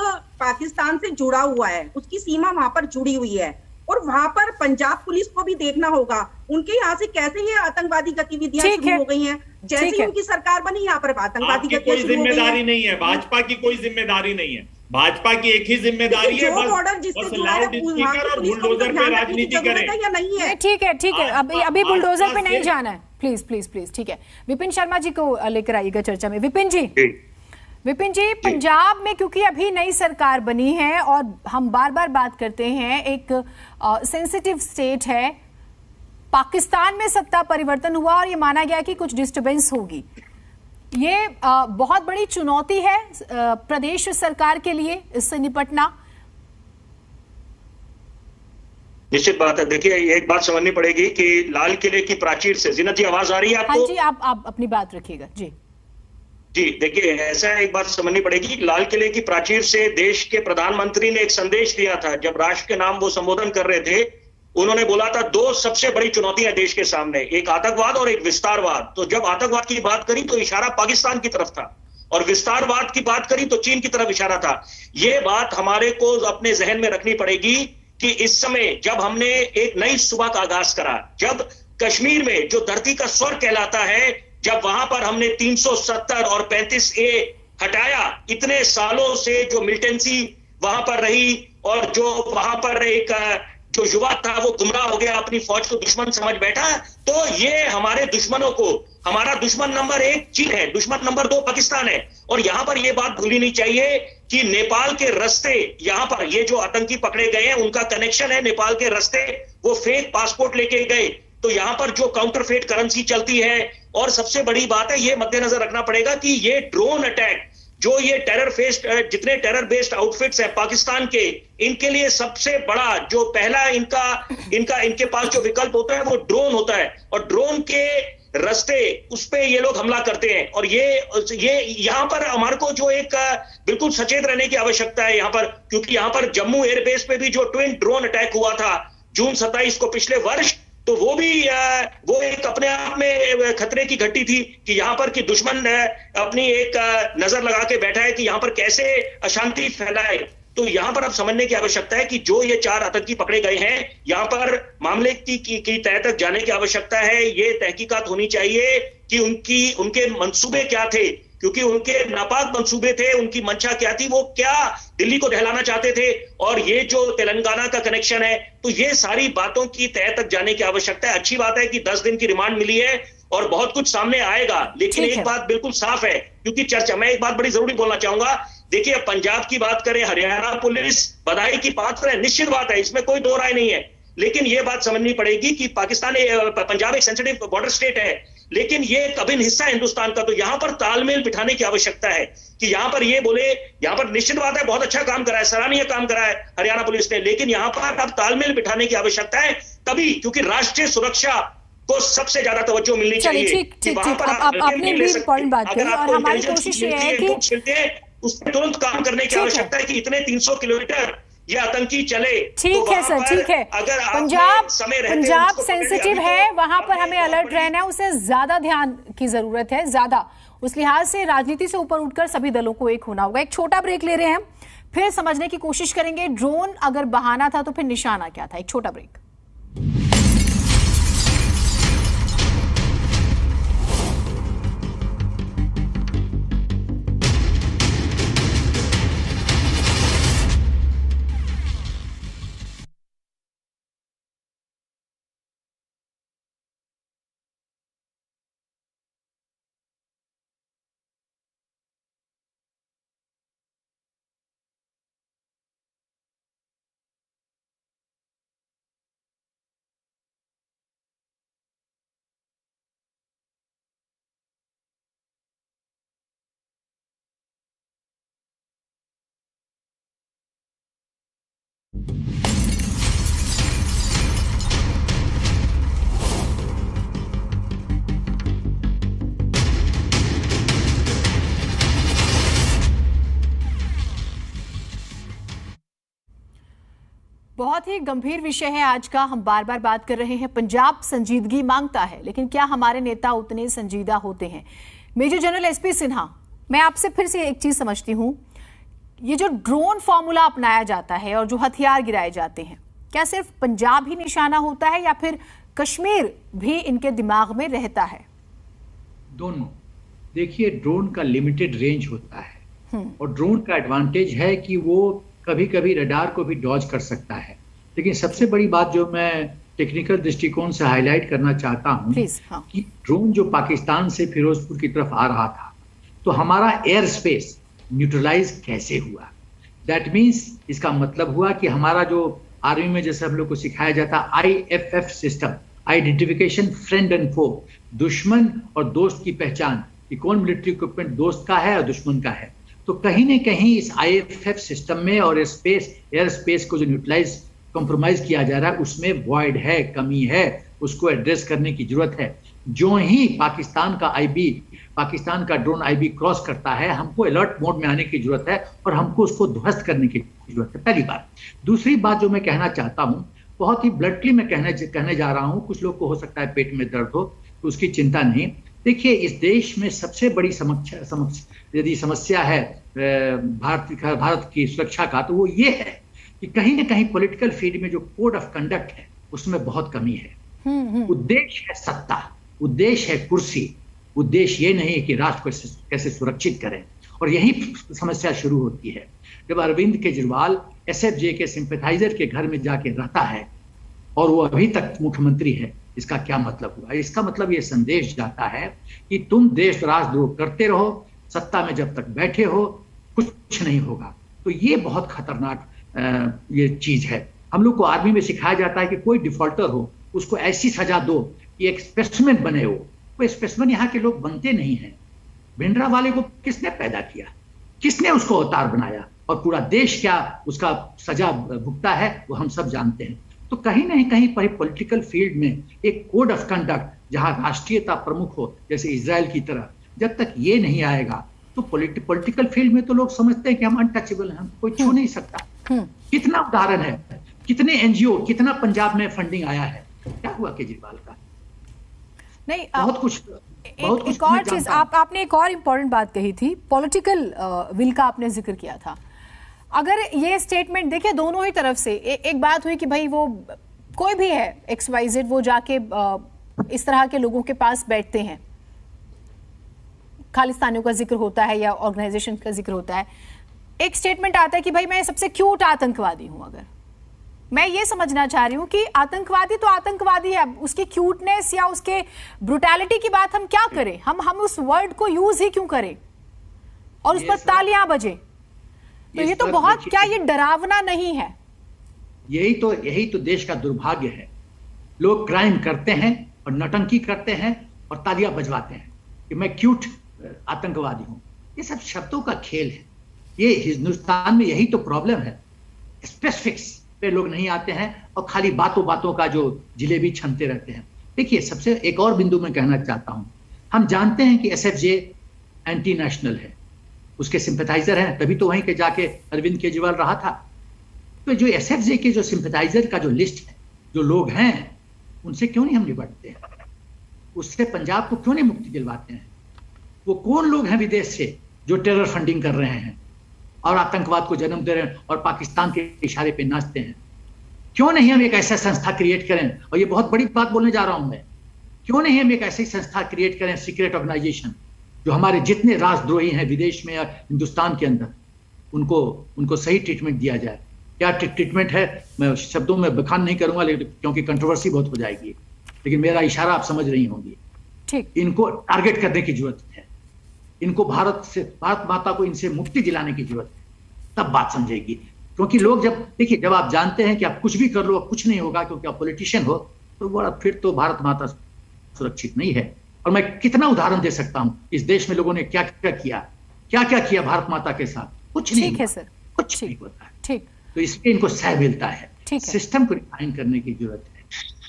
पाकिस्तान से जुड़ा हुआ है, उसकी सीमा वहां पर जुड़ी हुई है। और वहां पर पंजाब पुलिस को भी देखना होगा उनके यहाँ से कैसे ये आतंकवादी गतिविधियां शुरू हो गई हैं। जैसे ही उनकी सरकार बनी यहाँ पर आतंकवादी गतिविधियां कोई जिम्मेदारी नहीं है, भाजपा की कोई जिम्मेदारी नहीं है। भाजपा की एक ही जिम्मेदारी है, बस लाउड स्पीकर और बुलडोजर पे राजनीति करें या नहीं है। ठीक है, ठीक है, अभी बुलडोजर पे नहीं जाना है, प्लीज प्लीज प्लीज। ठीक है, विपिन शर्मा जी को लेकर आइएगा चर्चा में। विपिन जी, पंजाब में क्योंकि अभी नई सरकार बनी है और हम बार बार बात करते हैं, एक सेंसिटिव स्टेट है, पाकिस्तान में सत्ता परिवर्तन हुआ और ये माना गया कि कुछ डिस्टर्बेंस होगी। ये बहुत बड़ी चुनौती है प्रदेश सरकार के लिए इससे निपटना। निश्चित बात है। देखिए, एक बात समझनी पड़ेगी कि लाल किले की प्राचीर से, जीनत जी आवाज आ रही है आपको? हाँ जी, आप अपनी बात रखिएगा। जी, देखिए, ऐसा एक बात समझनी पड़ेगी, लाल किले की प्राचीर से देश के प्रधानमंत्री ने एक संदेश दिया था जब राष्ट्र के नाम वो संबोधन कर रहे थे। उन्होंने बोला था दो सबसे बड़ी चुनौतियां देश के सामने, एक आतंकवाद और एक विस्तारवाद। तो जब आतंकवाद की बात करी तो इशारा पाकिस्तान की तरफ था और विस्तारवाद की बात करी तो चीन की तरफ इशारा था। ये बात हमारे को अपने जहन में रखनी पड़ेगी कि इस समय जब हमने एक नई सुबह का आगाज करा, जब कश्मीर में जो धरती का स्वर कहलाता है, जब वहां पर हमने 370 और 35A हटाया, इतने सालों से जो मिलिटेंसी वहां पर रही और जो वहां पर एक जो युवा था वो गुमराह हो गया, अपनी फौज को दुश्मन समझ बैठा, तो ये हमारे दुश्मनों को, हमारा दुश्मन नंबर 1 चीन है, दुश्मन नंबर 2 पाकिस्तान है। और यहां पर ये बात भूलनी नहीं चाहिए कि नेपाल के रास्ते, यहां पर ये जो आतंकी पकड़े गए हैं उनका कनेक्शन है नेपाल के रास्ते, वो फेक पासपोर्ट लेके गए, तो यहां पर जो काउंटरफेट करेंसी चलती है। और सबसे बड़ी बात है, ये मद्देनजर रखना पड़ेगा कि ये ड्रोन अटैक, जो ये जितने टेरर बेस्ड आउटफिट्स हैं पाकिस्तान के, इनके लिए सबसे बड़ा जो पहला इनके पास जो विकल्प होता है वो ड्रोन होता है। और ड्रोन के रास्ते उस पे ये लोग हमला करते हैं। और ये यहां पर हमारे को जो एक बिल्कुल सचेत रहने की आवश्यकता है यहां पर, क्योंकि यहां पर जम्मू एयरबेस पे भी जो ट्विन ड्रोन अटैक हुआ था जून 27 को पिछले वर्ष, तो वो एक अपने आप में खतरे की घटी थी कि यहां पर कि दुश्मन अपनी एक नजर लगा के बैठा है कि यहां पर कैसे अशांति फैलाए। तो यहां पर अब समझने की आवश्यकता है कि जो ये 4 आतंकी पकड़े गए हैं, यहां पर मामले की तह तक जाने की आवश्यकता है। ये तहकीकात होनी चाहिए कि उनके मंसूबे क्या थे, क्योंकि उनके नापाक मंसूबे थे, उनकी मंशा क्या थी, वो क्या दिल्ली को दहलाना चाहते थे, और ये जो तेलंगाना का कनेक्शन है, तो ये सारी बातों की तह तक जाने की आवश्यकता है। अच्छी बात है कि 10 दिन की रिमांड मिली है और बहुत कुछ सामने आएगा, लेकिन एक बात बिल्कुल साफ है, क्योंकि चर्चा, मैं एक बात बड़ी जरूरी बोलना चाहूंगा। देखिए, पंजाब की बात करें, हरियाणा पुलिस बधाई की पात्र है, निश्चित बात है, इसमें कोई दो राय नहीं है। लेकिन यह बात समझनी पड़ेगी कि पंजाब एक सेंसिटिव बॉर्डर स्टेट है, लेकिन ये एक अभिन्न हिस्सा है हिंदुस्तान का। तो यहां पर तालमेल बिठाने की आवश्यकता है कि यहां पर ये बोले, यहां पर निश्चित बात है बहुत अच्छा काम करा है, सराहनीय काम करा है हरियाणा पुलिस ने, लेकिन यहां पर अब तालमेल बिठाने की आवश्यकता है तभी, क्योंकि राष्ट्रीय सुरक्षा को सबसे ज्यादा तवज्जो मिलनी चाहिए। ठीक आपने भी इंपॉर्टेंट बात कही और हमारी कोशिश ये है कि उस पर तुरंत काम करने की आवश्यकता है कि इतने 300 किलोमीटर ये आतंकी चले। ठीक है सर, ठीक है। पंजाब सेंसिटिव है, वहां पर हमें अलर्ट रहना है, उसे ज्यादा ध्यान की जरूरत है, ज्यादा उस लिहाज से राजनीति से ऊपर उठकर सभी दलों को एक होना होगा। एक छोटा ब्रेक ले रहे हैं हम, फिर समझने की कोशिश करेंगे ड्रोन अगर बहाना था तो फिर निशाना क्या था। एक छोटा ब्रेक। बहुत ही गंभीर विषय है आज का, हम बार बार बात कर रहे हैं। पंजाब संजीदगी मांगता है, लेकिन क्या हमारे नेता उतने संजीदा होते हैं? मेजर जनरल एसपी सिन्हा, मैं आपसे फिर से एक चीज समझती हूं, ये जो ड्रोन फॉर्मूला अपनाया जाता है और जो हथियार गिराए जाते हैं, क्या सिर्फ पंजाब ही निशाना होता है या फिर कश्मीर भी इनके दिमाग में रहता है? दोनों। देखिए, ड्रोन का लिमिटेड रेंज होता है और ड्रोन का एडवांटेज है कि वो कभी कभी रडार को भी डॉज कर सकता है। लेकिन सबसे बड़ी बात जो मैं टेक्निकल दृष्टिकोण से हाईलाइट करना चाहता हूं कि ड्रोन जो पाकिस्तान से फिरोजपुर की तरफ आ रहा था, तो हमारा एयर स्पेस न्यूट्रलाइज कैसे हुआ? दैट मीन्स इसका मतलब हुआ कि हमारा जो आर्मी में जैसे हम लोग को सिखाया जाता IFF system, identification friend and foe, दुश्मन और दोस्त की पहचान, कि कौन मिलिट्री इक्विपमेंट दोस्त का है और दुश्मन का है। तो कहीं न कहीं इस IFF सिस्टम में और एयर स्पेस को जो न्यूट्रलाइज कॉम्प्रोमाइज किया जा रहा है, उसमें वॉइड है, कमी है, उसको एड्रेस करने की जरूरत है। जो ही पाकिस्तान का ड्रोन IB क्रॉस करता है, हमको अलर्ट मोड में आने की जरूरत है और हमको उसको ध्वस्त करने की जरूरत है, पहली बात। दूसरी बात जो मैं कहना चाहता हूं, बहुत ही ब्लंटली मैं कहने जा रहा हूं, कुछ लोग को हो सकता है पेट में दर्द हो, तो उसकी चिंता नहीं। देखिए, इस देश में सबसे बड़ी यदि समस्या है भारत की सुरक्षा का, तो वो ये है कि कहीं ना कहीं पॉलिटिकल फील्ड में जो कोड ऑफ कंडक्ट है, उसमें बहुत कमी है। उद्देश्य है सत्ता, उद्देश्य है कुर्सी, उद्देश्य ये नहीं है कि राष्ट्र को कैसे सुरक्षित करें। और यही समस्या शुरू होती है जब अरविंद केजरीवाल SFJ के सिंपैथाइजर के घर में जाके रहता है और वो अभी तक मुख्यमंत्री है। इसका क्या मतलब हुआ? इसका मतलब ये संदेश जाता है कि तुम देश राष्ट्रद्रोह करते रहो, सत्ता में जब तक बैठे हो कुछ नहीं होगा। तो ये बहुत खतरनाक ये चीज है। हम लोग को आर्मी में सिखाया जाता है कि कोई डिफॉल्टर हो उसको ऐसी सजा दो कि एक स्पेसिमेन बने हो। वो स्पेसिमेन यहाँ के लोग बनते नहीं हैं। भिंडरा वाले को किसने पैदा किया, किसने उसको अवतार बनाया और पूरा देश क्या उसका सजा भुगता है, वो हम सब जानते हैं। तो कहीं ना कहीं पॉलिटिकल फील्ड में एक कोड ऑफ कंडक्ट जहां राष्ट्रीयता प्रमुख हो, जैसे इजराइल की तरह, जब तक ये नहीं आएगा तो पॉलिटिकल फील्ड में तो लोग समझते हैं कि हम अनटचेबल हैं, कोई छू नहीं सकता। कितना उदाहरण है, कितने NGO, कितना पंजाब में फंडिंग आया है, क्या हुआ केजरीवाल का? नहीं, बहुत कुछ एक और चीज आपने एक और इम्पोर्टेंट बात कही थी, पॉलिटिकल विल का आपने जिक्र किया था। अगर ये स्टेटमेंट देखिए दोनों ही तरफ से, एक बात हुई कि भाई वो कोई भी है XYZ, वो जाके इस तरह के लोगों के पास बैठते हैं, खालिस्तानियों का जिक्र होता है या ऑर्गेनाइजेशन का जिक्र होता है, एक स्टेटमेंट आता है कि भाई मैं सबसे क्यूट आतंकवादी हूं। अगर मैं ये समझना चाह रही हूं कि आतंकवादी तो आतंकवादी है, उसकी क्यूटनेस या उसके ब्रुटैलिटी की बात हम क्या करें, हम उस वर्ड को यूज ही क्यों करें और उस पर तालियां बजे? तो ये तो बहुत, क्या ये डरावना नहीं है? यही तो देश का दुर्भाग्य है। लोग क्राइम करते हैं और नौटंकी करते हैं और तालियां बजवाते हैं कि मैं क्यूट आतंकवादी हूं। ये सब शब्दों का खेल है। ये हिंदुस्तान में यही तो प्रॉब्लम है, स्पेसिफिक्स पे लोग नहीं आते हैं और खाली बातों का जो जिलेबी छनते रहते हैं। देखिए, सबसे एक और बिंदु मैं कहना चाहता हूं, हम जानते हैं कि एसएफजे एंटी नेशनल है, उसके सिंपैथाइजर हैं, तभी तो वहीं के जाके अरविंद केजरीवाल रहा था। तो जो एसएफजे के जो सिंपैथाइजर का जो लिस्ट है, जो लोग हैं, उनसे क्यों नहीं हम निपटते हैं? उससे पंजाब को क्यों नहीं मुक्ति दिलवाते हैं? वो कौन लोग हैं विदेश से जो टेरर फंडिंग कर रहे हैं और आतंकवाद को जन्म दे रहे हैं और पाकिस्तान के इशारे पे नाचते हैं? क्यों नहीं हम एक ऐसा संस्था क्रिएट करें? और ये बहुत बड़ी बात बोलने जा रहा हूं मैं, क्यों नहीं हम एक ऐसी संस्था क्रिएट करें, सीक्रेट ऑर्गेनाइजेशन, जो हमारे जितने राष्ट्रद्रोही हैं विदेश में या हिंदुस्तान के अंदर, उनको सही ट्रीटमेंट दिया जाए। क्या ट्रीटमेंट है मैं शब्दों में बखान नहीं करूंगा, लेकिन क्योंकि कंट्रोवर्सी बहुत हो जाएगी, लेकिन मेरा इशारा आप समझ रही होंगी। ठीक, इनको टारगेट करने की जरूरत है, इनको भारत माता को इनसे मुक्ति दिलाने की जरूरत है, तब बात समझेगी। क्योंकि लोग जब आप जानते हैं कि आप कुछ भी कर लो कुछ नहीं होगा क्योंकि आप पॉलिटिशियन हो, तो फिर तो भारत माता सुरक्षित नहीं है। और मैं कितना उदाहरण दे सकता हूं, इस देश में लोगों ने क्या क्या किया भारत माता के साथ, कुछ नहीं। ठीक है सर, कुछ नहीं होता है। ठीक, तो इसलिए इनको सह मिलता है। ठीक है। सिस्टम को रिफाइन करने की जरूरत है,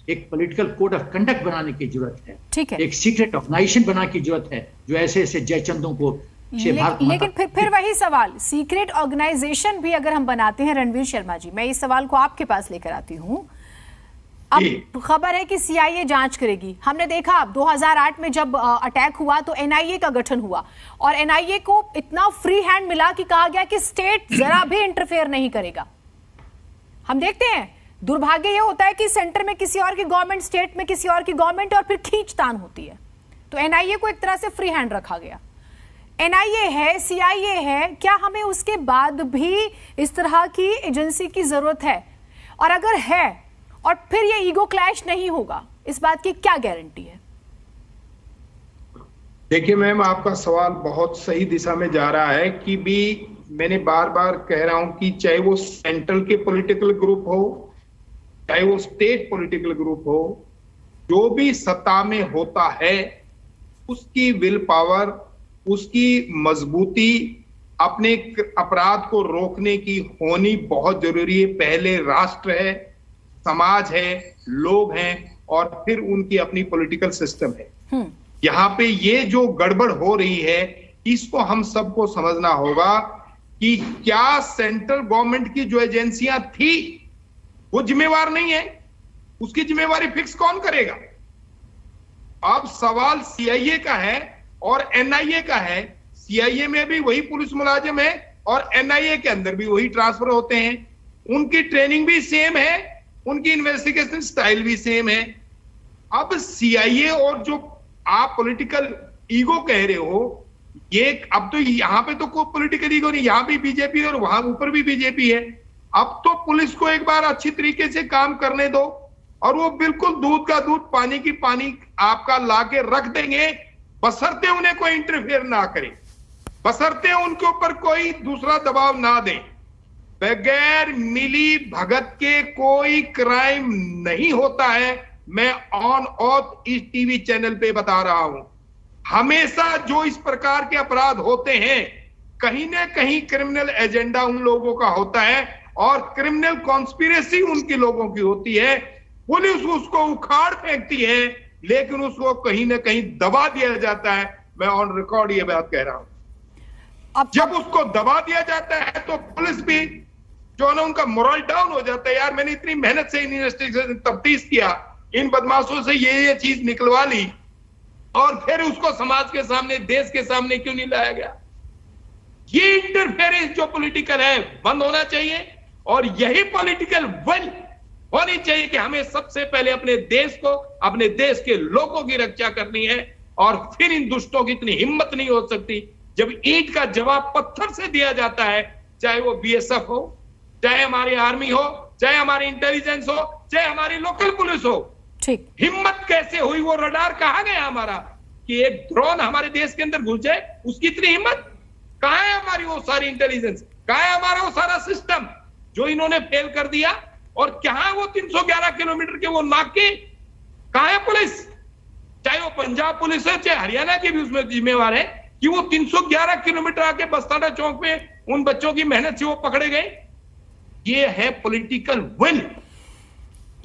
एक पॉलिटिकल कोड ऑफ कंडक्ट बनाने की जरूरत है, ठीक है। एक सीक्रेट ऑर्गेनाइजेशन बनाने की जरूरत है जो ऐसे जयचंदों को लेकिन फिर वही सवाल, सीक्रेट ऑर्गेनाइजेशन भी अगर हम बनाते हैं, रणवीर शर्मा जी, मैं इस सवाल को आपके पास लेकर आती हूं। अब खबर है कि सीआईए जांच करेगी। हमने देखा 2008 में जब अटैक हुआ तो एनआईए का गठन हुआ और एनआईए को इतना फ्री हैंड मिला कि कहा गया कि स्टेट जरा भी इंटरफेयर नहीं करेगा। हम देखते हैं दुर्भाग्य यह होता है कि सेंटर में किसी और की गवर्नमेंट, स्टेट में किसी और की गवर्नमेंट, और फिर खींचतान होती है। तो एनआईए को एक तरह से फ्री हैंड रखा गया। एनआईए है, सीआईए है, क्या हमें उसके बाद भी इस तरह की एजेंसी की जरूरत है? और अगर है और फिर ये ईगो क्लैश नहीं होगा, इस बात की क्या गारंटी है? देखिए मैम, आपका सवाल बहुत सही दिशा में जा रहा है कि भी मैंने बार बार कह रहा हूं कि चाहे वो सेंट्रल के पॉलिटिकल ग्रुप हो, चाहे वो स्टेट पॉलिटिकल ग्रुप हो, जो भी सत्ता में होता है उसकी विल पावर, उसकी मजबूती अपने अपराध को रोकने की होनी बहुत जरूरी है। पहले राष्ट्र है, समाज है, लोग हैं और फिर उनकी अपनी पॉलिटिकल सिस्टम है। यहाँ पे ये जो गड़बड़ हो रही है इसको हम सबको समझना होगा कि क्या सेंट्रल गवर्नमेंट की जो एजेंसियां थी वो जिम्मेवार नहीं है, उसकी जिम्मेवारी फिक्स कौन करेगा? अब सवाल सीआईए का है और एनआईए का है। सीआईए में भी वही पुलिस मुलाजिम है और एनआईए के अंदर भी वही ट्रांसफर होते हैं, उनकी ट्रेनिंग भी सेम है, उनकी इन्वेस्टिगेशन स्टाइल भी सेम है। अब सीआईए और जो आप पॉलिटिकल ईगो कह रहे हो, ये अब तो यहां पे तो कोई पॉलिटिकल ईगो नहीं, यहां भी बीजेपी और वहां ऊपर भी बीजेपी है। अब तो पुलिस को एक बार अच्छी तरीके से काम करने दो और वो बिल्कुल दूध का दूध पानी की पानी आपका लाके रख देंगे, बशर्ते उन्हें कोई इंटरफेयर ना करे, बशर्ते उनके ऊपर कोई दूसरा दबाव ना दे। बगैर मिली भगत के कोई क्राइम नहीं होता है। मैं ऑन ऑफ इस टीवी चैनल पे बता रहा हूं, हमेशा जो इस प्रकार के अपराध होते हैं कहीं ना कहीं क्रिमिनल एजेंडा उन लोगों का होता है और क्रिमिनल कॉन्स्पिरेसी उनके लोगों की होती है। पुलिस उसको उखाड़ फेंकती है लेकिन उसको कहीं ना कहीं दबा दिया जाता है। मैं ऑन रिकॉर्ड ये बात कह रहा हूं। जब उसको दबा दिया जाता है तो पुलिस भी जो है ना, उनका मोरल डाउन हो जाता है। यार मैंने इतनी मेहनत से इन्वेस्टिगेशन तफ्तीश किया, इन बदमाशों से ये चीज निकलवा ली और फिर उसको समाज के सामने, देश के सामने क्यों नहीं लाया गया? ये इंटरफेरेंस जो पॉलिटिकल है बंद होना चाहिए और यही पॉलिटिकल विल होनी चाहिए कि हमें सबसे पहले अपने देश को, अपने देश के लोगों की रक्षा करनी है और फिर इन दुष्टों की इतनी हिम्मत नहीं हो सकती। जब ईंट का जवाब पत्थर से दिया जाता है, चाहे वो बीएसएफ हो, चाहे हमारी आर्मी हो, चाहे हमारी इंटेलिजेंस हो, चाहे हमारी लोकल पुलिस हो, ठीक, हिम्मत कैसे हुई? वो रडार कहां गया हमारा कि एक ड्रोन हमारे देश के अंदर घुस जाए? उसकी इतनी हिम्मत कहां है? हमारी वो सारी इंटेलिजेंस कहां है? हमारा वो सारा सिस्टम जो इन्होंने फेल कर दिया। और कहां वो 311 किलोमीटर के वो नाके, कहां है पुलिस? चाहे वो पंजाब पुलिस है, चाहे हरियाणा की भी उसमें जिम्मेवार है कि वो 311 किलोमीटर आके बस्ताना चौक में उन बच्चों की मेहनत से वो पकड़े गए। ये है पॉलिटिकल विल,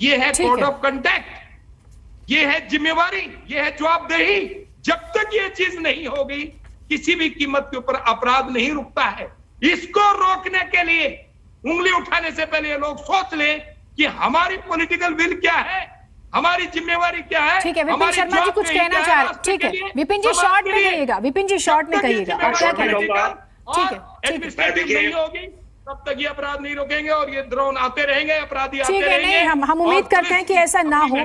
ये है कोड ऑफ कंडक्ट। ये है जिम्मेवारी, ये है जवाबदेही। जब तक ये चीज नहीं होगी, किसी भी कीमत के ऊपर अपराध नहीं रुकता है। इसको रोकने के लिए उंगली उठाने से पहले ये लोग सोच लें कि हमारी पॉलिटिकल विल क्या है, हमारी जिम्मेवारी क्या है। ठीक है, विपिन शर्मा जी कुछ कहना चाह रहे हैं। ठीक है विपिन जी शॉर्ट में कहिएगा, विपिन जी शॉर्ट में कहिएगा, आप क्या कहना चाहते? ठीक है, एडमिनिस्ट्रेटिव नहीं होगी तब तक ये अपराध नहीं रोकेंगे और ये ड्रोन आते रहेंगे, अपराधी आते रहेंगे। ठीक है, नहीं हम उम्मीद करते हैं कि ऐसा ना हो,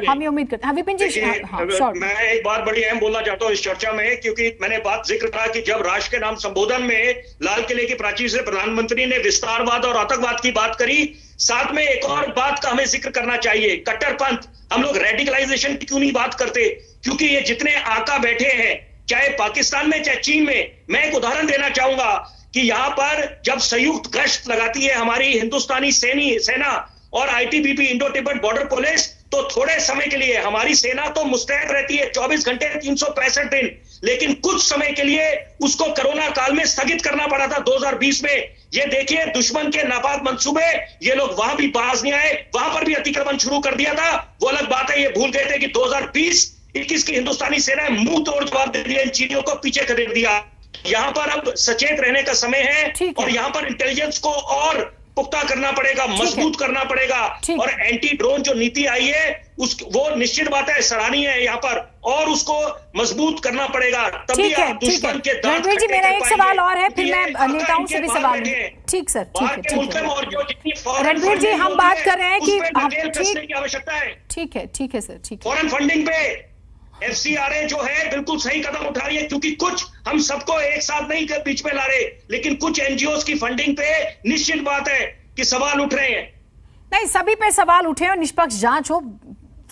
हम ये उम्मीद करते हैं। विपिन जी मैं एक बात बड़ी अहम बोलना चाहता हूँ इस चर्चा में, क्योंकि मैंने बात जिक्र कहा कि जब राष्ट्र के नाम संबोधन में लाल किले की प्राचीर से प्रधानमंत्री ने विस्तारवाद और आतंकवाद की बात करी, साथ में एक और बात का हमें जिक्र करना चाहिए, कट्टरपंथ। हम लोग रेडिकलाइजेशन की क्यों नहीं बात करते? क्योंकि ये जितने आका बैठे हैं, चाहे पाकिस्तान में चाहे चीन में, मैं एक उदाहरण देना चाहूंगा कि यहां पर जब संयुक्त गश्त लगाती है हमारी हिंदुस्तानी सेना और ITBP Indo Tibet border police, तो थोड़े समय के लिए हमारी सेना तो मुस्तैद रहती है 24 घंटे 365 दिन, लेकिन कुछ समय के लिए उसको कोरोना काल में स्थगित करना पड़ा था 2020 में। ये देखिए दुश्मन के नापाक मंसूबे, ये लोग वहां भी बाज नहीं आए, वहां पर भी अतिक्रमण शुरू कर दिया था। वो अलग बात है, ये भूल गए थे कि 2020-21 की हिंदुस्तानी सेना मुंह तोड़ जवाब दे दिया, इन चीजों को पीछे खदेड़ दिया। यहाँ पर अब सचेत रहने का समय है और यहाँ पर इंटेलिजेंस को और पुख्ता करना पड़ेगा, मजबूत करना पड़ेगा। और एंटी ड्रोन जो नीति आई है वो निश्चित बात है सराहनीय है यहाँ पर, और उसको मजबूत करना पड़ेगा, तभी आप दुश्मन के दांत रणवीर जी मेरा एक सवाल और है, फिर मैं नेताओं से भी सवाल। ठीक सर, ठीक है रणवीर जी, हम बात कर रहे हैं कि आवश्यकता है। ठीक है सर, ठीक है। फॉरेन फंडिंग पे FCRA जो है बिल्कुल सही कदम उठा रही है, क्योंकि कुछ हम सबको एक साथ नहीं बीच में ला रहे, लेकिन कुछ NGOs की फंडिंग पे निश्चित बात है कि सवाल उठ रहे हैं। नहीं, सभी पे सवाल उठे और निष्पक्ष जांच हो,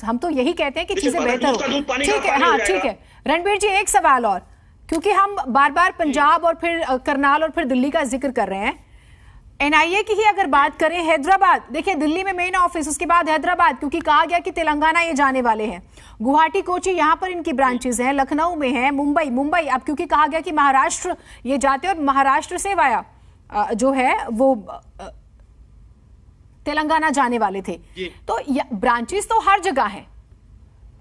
हम तो यही कहते हैं कि चीजें बेहतर हो। ठीक है, हाँ ठीक है। रणवीर जी एक सवाल और, क्योंकि हम बार बार पंजाब और फिर करनाल और फिर दिल्ली का जिक्र कर रहे हैं, NIA की ही अगर बात करें, हैदराबाद, देखिए दिल्ली में मेन ऑफिस, उसके बाद हैदराबाद, क्योंकि कहा गया कि तेलंगाना ये जाने वाले हैं, गुवाहाटी कोची यहाँ पर इनकी ब्रांचेस हैं, लखनऊ में है, मुंबई अब क्योंकि कहा गया कि महाराष्ट्र ये जाते और महाराष्ट्र से वाया जो है वो तेलंगाना जाने वाले थे, तो ब्रांचेस तो हर जगह है।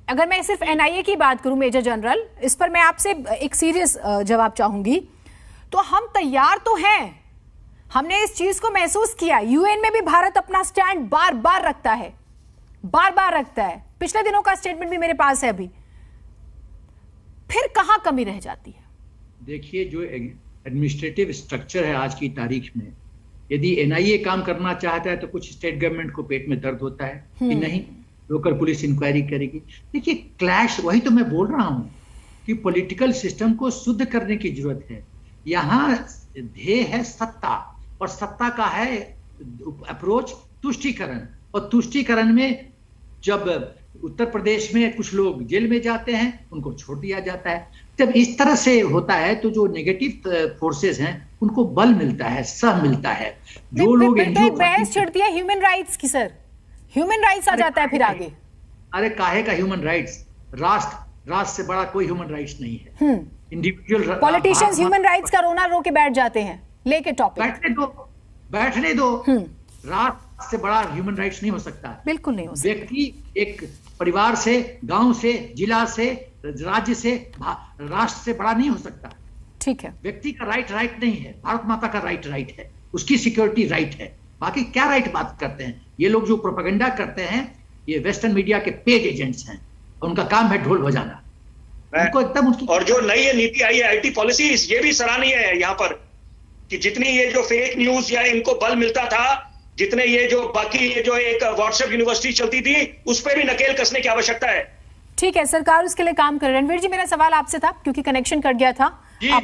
अगर मैं सिर्फ NIA की बात करूं मेजर जनरल, इस पर मैं आपसे एक सीरियस जवाब चाहूंगी, तो हम तैयार तो हैं, हमने इस चीज को महसूस किया, UN में भी भारत अपना स्टैंड बार बार रखता है, पिछले दिनों का स्टेटमेंट भी मेरे पास है अभी, फिर कहां कमी रह जाती है? देखिए, जो एडमिनिस्ट्रेटिव स्ट्रक्चर है आज की तारीख में, यदि NIA काम करना चाहता है तो कुछ स्टेट गवर्नमेंट को पेट में दर्द होता है कि नहीं लोकल पुलिस इंक्वायरी करेगी। देखिए क्लैश, वही तो मैं बोल रहा हूं कि पॉलिटिकल सिस्टम को शुद्ध करने की जरूरत है। यहाँ ध्येय है सत्ता, और सत्ता का है अप्रोच तुष्टीकरण, और तुष्टीकरण में जब उत्तर प्रदेश में कुछ लोग जेल में जाते हैं उनको छोड़ दिया जाता है, जब इस तरह से होता है तो जो नेगेटिव फोर्सेस हैं उनको बल मिलता है, सह मिलता है। जो लोग बहस छिड़ती है ह्यूमन राइट्स की, सर ह्यूमन राइट्स आ जाता है फिर आगे। अरे काहे का ह्यूमन राइट्स, राष्ट्र से बड़ा कोई ह्यूमन राइट्स नहीं है। इंडिविजुअल पॉलिटिशियंस ह्यूमन राइट्स का रोना रो के बैठ जाते हैं लेके टॉपिक। बैठने दो राष्ट्र से बड़ा ह्यूमन राइट्स नहीं हो सकता, बिल्कुल नहीं हो सकता। व्यक्ति एक परिवार से, गांव से, जिला से, राज्य से, राष्ट्र से बड़ा नहीं हो सकता। ठीक है, व्यक्ति का राइट नहीं है, भारत माता का राइट है, उसकी सिक्योरिटी राइट है। बाकी क्या राइट बात करते हैं ये लोग जो प्रोपेगेंडा करते हैं, ये वेस्टर्न मीडिया के पेड एजेंट्स हैं, उनका काम है ढोल बजाना। उनको एकदम और जो नई ये नीति आई है IT पॉलिसी, ये भी सराहनीय है यहाँ पर, कि जितनी ये जो फेक न्यूज या इनको बल मिलता था, जितने ये जो बाकी ये जो एक व्हाट्सएप यूनिवर्सिटी चलती थी, उस पर भी नकेल कसने की आवश्यकता है। ठीक है, सरकार उसके लिए काम कर रही है। रणवीर जी मेरा सवाल आपसे था, क्योंकि कनेक्शन कट गया था। आप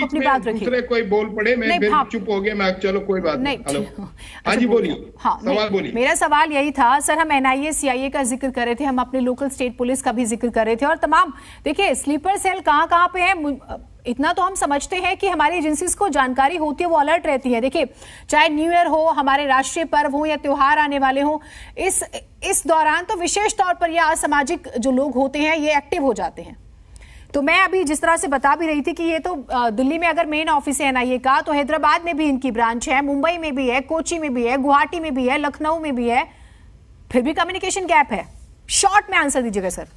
अपनी बात रखिए। दूसरे कोई बोल पड़े, मैं चुप हो गया, मैं चलो कोई बात नहीं। हाँ जी बोलिए, सवाल बोलिए। मेरा सवाल यही था सर, हम NIA CIA का जिक्र कर रहे थे, हम अपने लोकल स्टेट पुलिस का भी जिक्र कर रहे थे, और तमाम देखिए स्लीपर सेल कहाँ पे है, इतना तो हम समझते हैं कि हमारी एजेंसीज को जानकारी होती है, वो अलर्ट रहती है। देखिए चाहे न्यू ईयर हो, हमारे राष्ट्रीय पर्व हो या त्योहार आने वाले हो, इस दौरान तो विशेष तौर पर ये असामाजिक जो लोग होते हैं ये एक्टिव हो जाते हैं। तो मैं अभी जिस तरह से बता भी रही थी कि ये तो दिल्ली में अगर मेन ऑफिस है NIA का, तो हैदराबाद में भी इनकी ब्रांच है, मुंबई में भी है, कोची में भी है, गुवाहाटी में भी है, लखनऊ में भी है, फिर भी कम्युनिकेशन गैप है। शॉर्ट में आंसर दीजिएगा सर।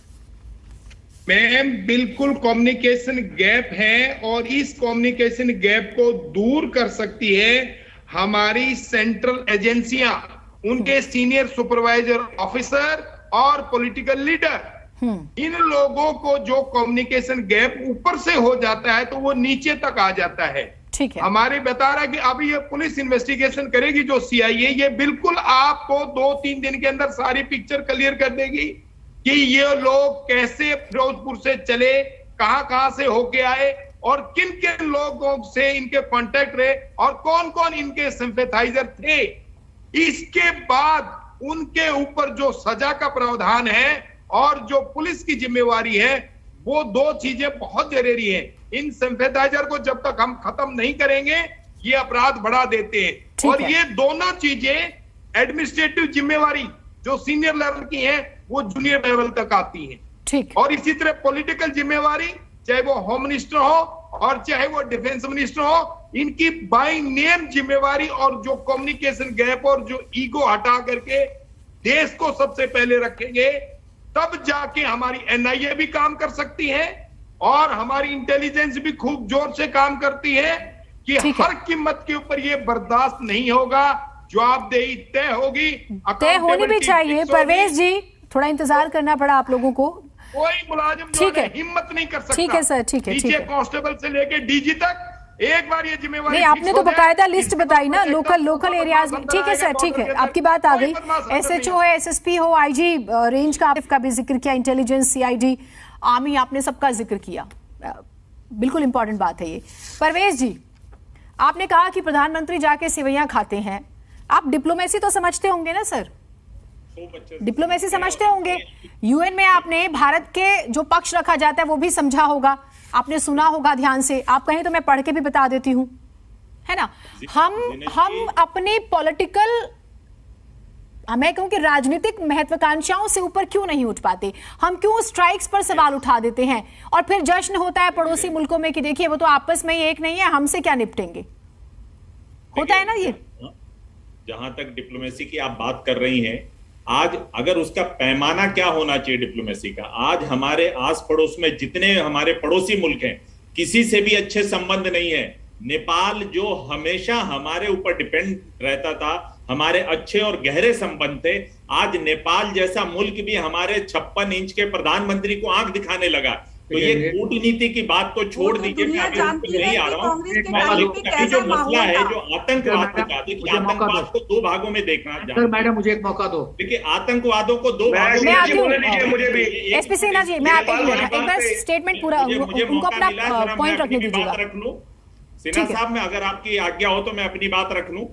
मैम बिल्कुल कम्युनिकेशन गैप है और इस कम्युनिकेशन गैप को दूर कर सकती है हमारी सेंट्रल एजेंसियां, उनके सीनियर सुपरवाइजर ऑफिसर और पॉलिटिकल लीडर। इन लोगों को जो कम्युनिकेशन गैप ऊपर से हो जाता है तो वो नीचे तक आ जाता है। ठीक है, हमारे बता रहा है कि अभी ये पुलिस इन्वेस्टिगेशन करेगी जो सीआईए, ये बिल्कुल आपको 2-3 दिन के अंदर सारी पिक्चर क्लियर कर देगी कि ये लोग कैसे फिरोजपुर से चले, कहां से होके आए और किन किन लोगों से इनके कांटेक्ट रहे और कौन कौन इनके सिंपैथाइजर थे। इसके बाद उनके ऊपर जो सजा का प्रावधान है और जो पुलिस की जिम्मेवारी है, वो दो चीजें बहुत जरूरी है। इन सिंपैथाइजर को जब तक हम खत्म नहीं करेंगे ये अपराध बढ़ा देते हैं। और ये दोनों चीजें एडमिनिस्ट्रेटिव जिम्मेवारी जो सीनियर लेवल की है वो जूनियर लेवल तक आती है। ठीक। और इसी तरह पॉलिटिकल जिम्मेवारी, चाहे वो होम मिनिस्टर हो और चाहे वो डिफेंस मिनिस्टर हो, इनकी बाय नेम जिम्मेवारी और जो कम्युनिकेशन गैप और जो ईगो हटा करके देश को सबसे पहले रखेंगे, तब जाके हमारी एनआईए भी काम कर सकती है और हमारी इंटेलिजेंस भी खूब जोर से काम करती है कि हर कीमत के ऊपर ये बर्दाश्त नहीं होगा, जवाबदेही तय होगी, तय होनी भी चाहिए। परवेज जी, थोड़ा इंतजार करना पड़ा आप लोगों को। कोई मुलाजिम जो है हिम्मत नहीं कर सकता। ठीक है सर, ठीक है, नीचे कांस्टेबल से लेके डीजी तक एक बार ये जिम्मेवारी नहीं, आपने तो बकायदा लिस्ट बताई ना लोकल एरियाज में। ठीक है सर, ठीक है, आपकी बात आ गई। एसएचओ है, एसएसपी हो, आईजी रेंज का भी जिक्र किया, इंटेलिजेंस, सीआईडी, आर्मी, आपने सबका जिक्र किया। बिल्कुल इंपॉर्टेंट बात है ये। परवेज जी, आपने कहा कि प्रधानमंत्री जाके सेवैयां खाते हैं, आप डिप्लोमेसी तो समझते होंगे ना सर? डिप्लोमेसी समझते होंगे। यूएन में आपने भारत के जो पक्ष रखा जाता है वो भी समझा होगा, आपने सुना होगा ध्यान से। आप कहें तो मैं पढ़ के भी बता देती हूं, है ना। हम अपनी पॉलिटिकल, मैं कहूं कि राजनीतिक महत्वाकांक्षाओं से ऊपर क्यों नहीं उठ पाते? हम क्यों स्ट्राइक्स पर सवाल उठा देते हैं और फिर जश्न होता है पड़ोसी मुल्कों में कि देखिए वो तो आपस में ही एक नहीं है, हमसे क्या निपटेंगे? होता है ना ये। जहां तक डिप्लोमेसी की आप बात कर रही हैं, आज अगर उसका पैमाना क्या होना चाहिए डिप्लोमेसी का, आज हमारे आस पड़ोस में जितने हमारे पड़ोसी मुल्क हैं, किसी से भी अच्छे संबंध नहीं है। नेपाल जो हमेशा हमारे ऊपर डिपेंड रहता था, हमारे अच्छे और गहरे संबंध थे, आज नेपाल जैसा मुल्क भी हमारे 56 इंच के प्रधानमंत्री को आंख दिखाने लगा। तो ये कूटनीति की बात तो छोड़ दीजिए, मैं अभी उस पर नहीं आ रहा हूँ। अभी जो मसला है जो आतंकवाद का, देखिए आतंकवाद को दो भागों में देखना। सर मैडम मुझे एक मौका दो। देखिए आतंकवादों को दो भागों में, मुझे भी एसपी सिन्हा जी, मैं एक बार स्टेटमेंट पूरा उनको अपना पॉइंट रखने दीजिएगा। रख लूं सिन्हा साहब, मैं अगर आपकी आज्ञा हो तो मैं अपनी बात रख लूं।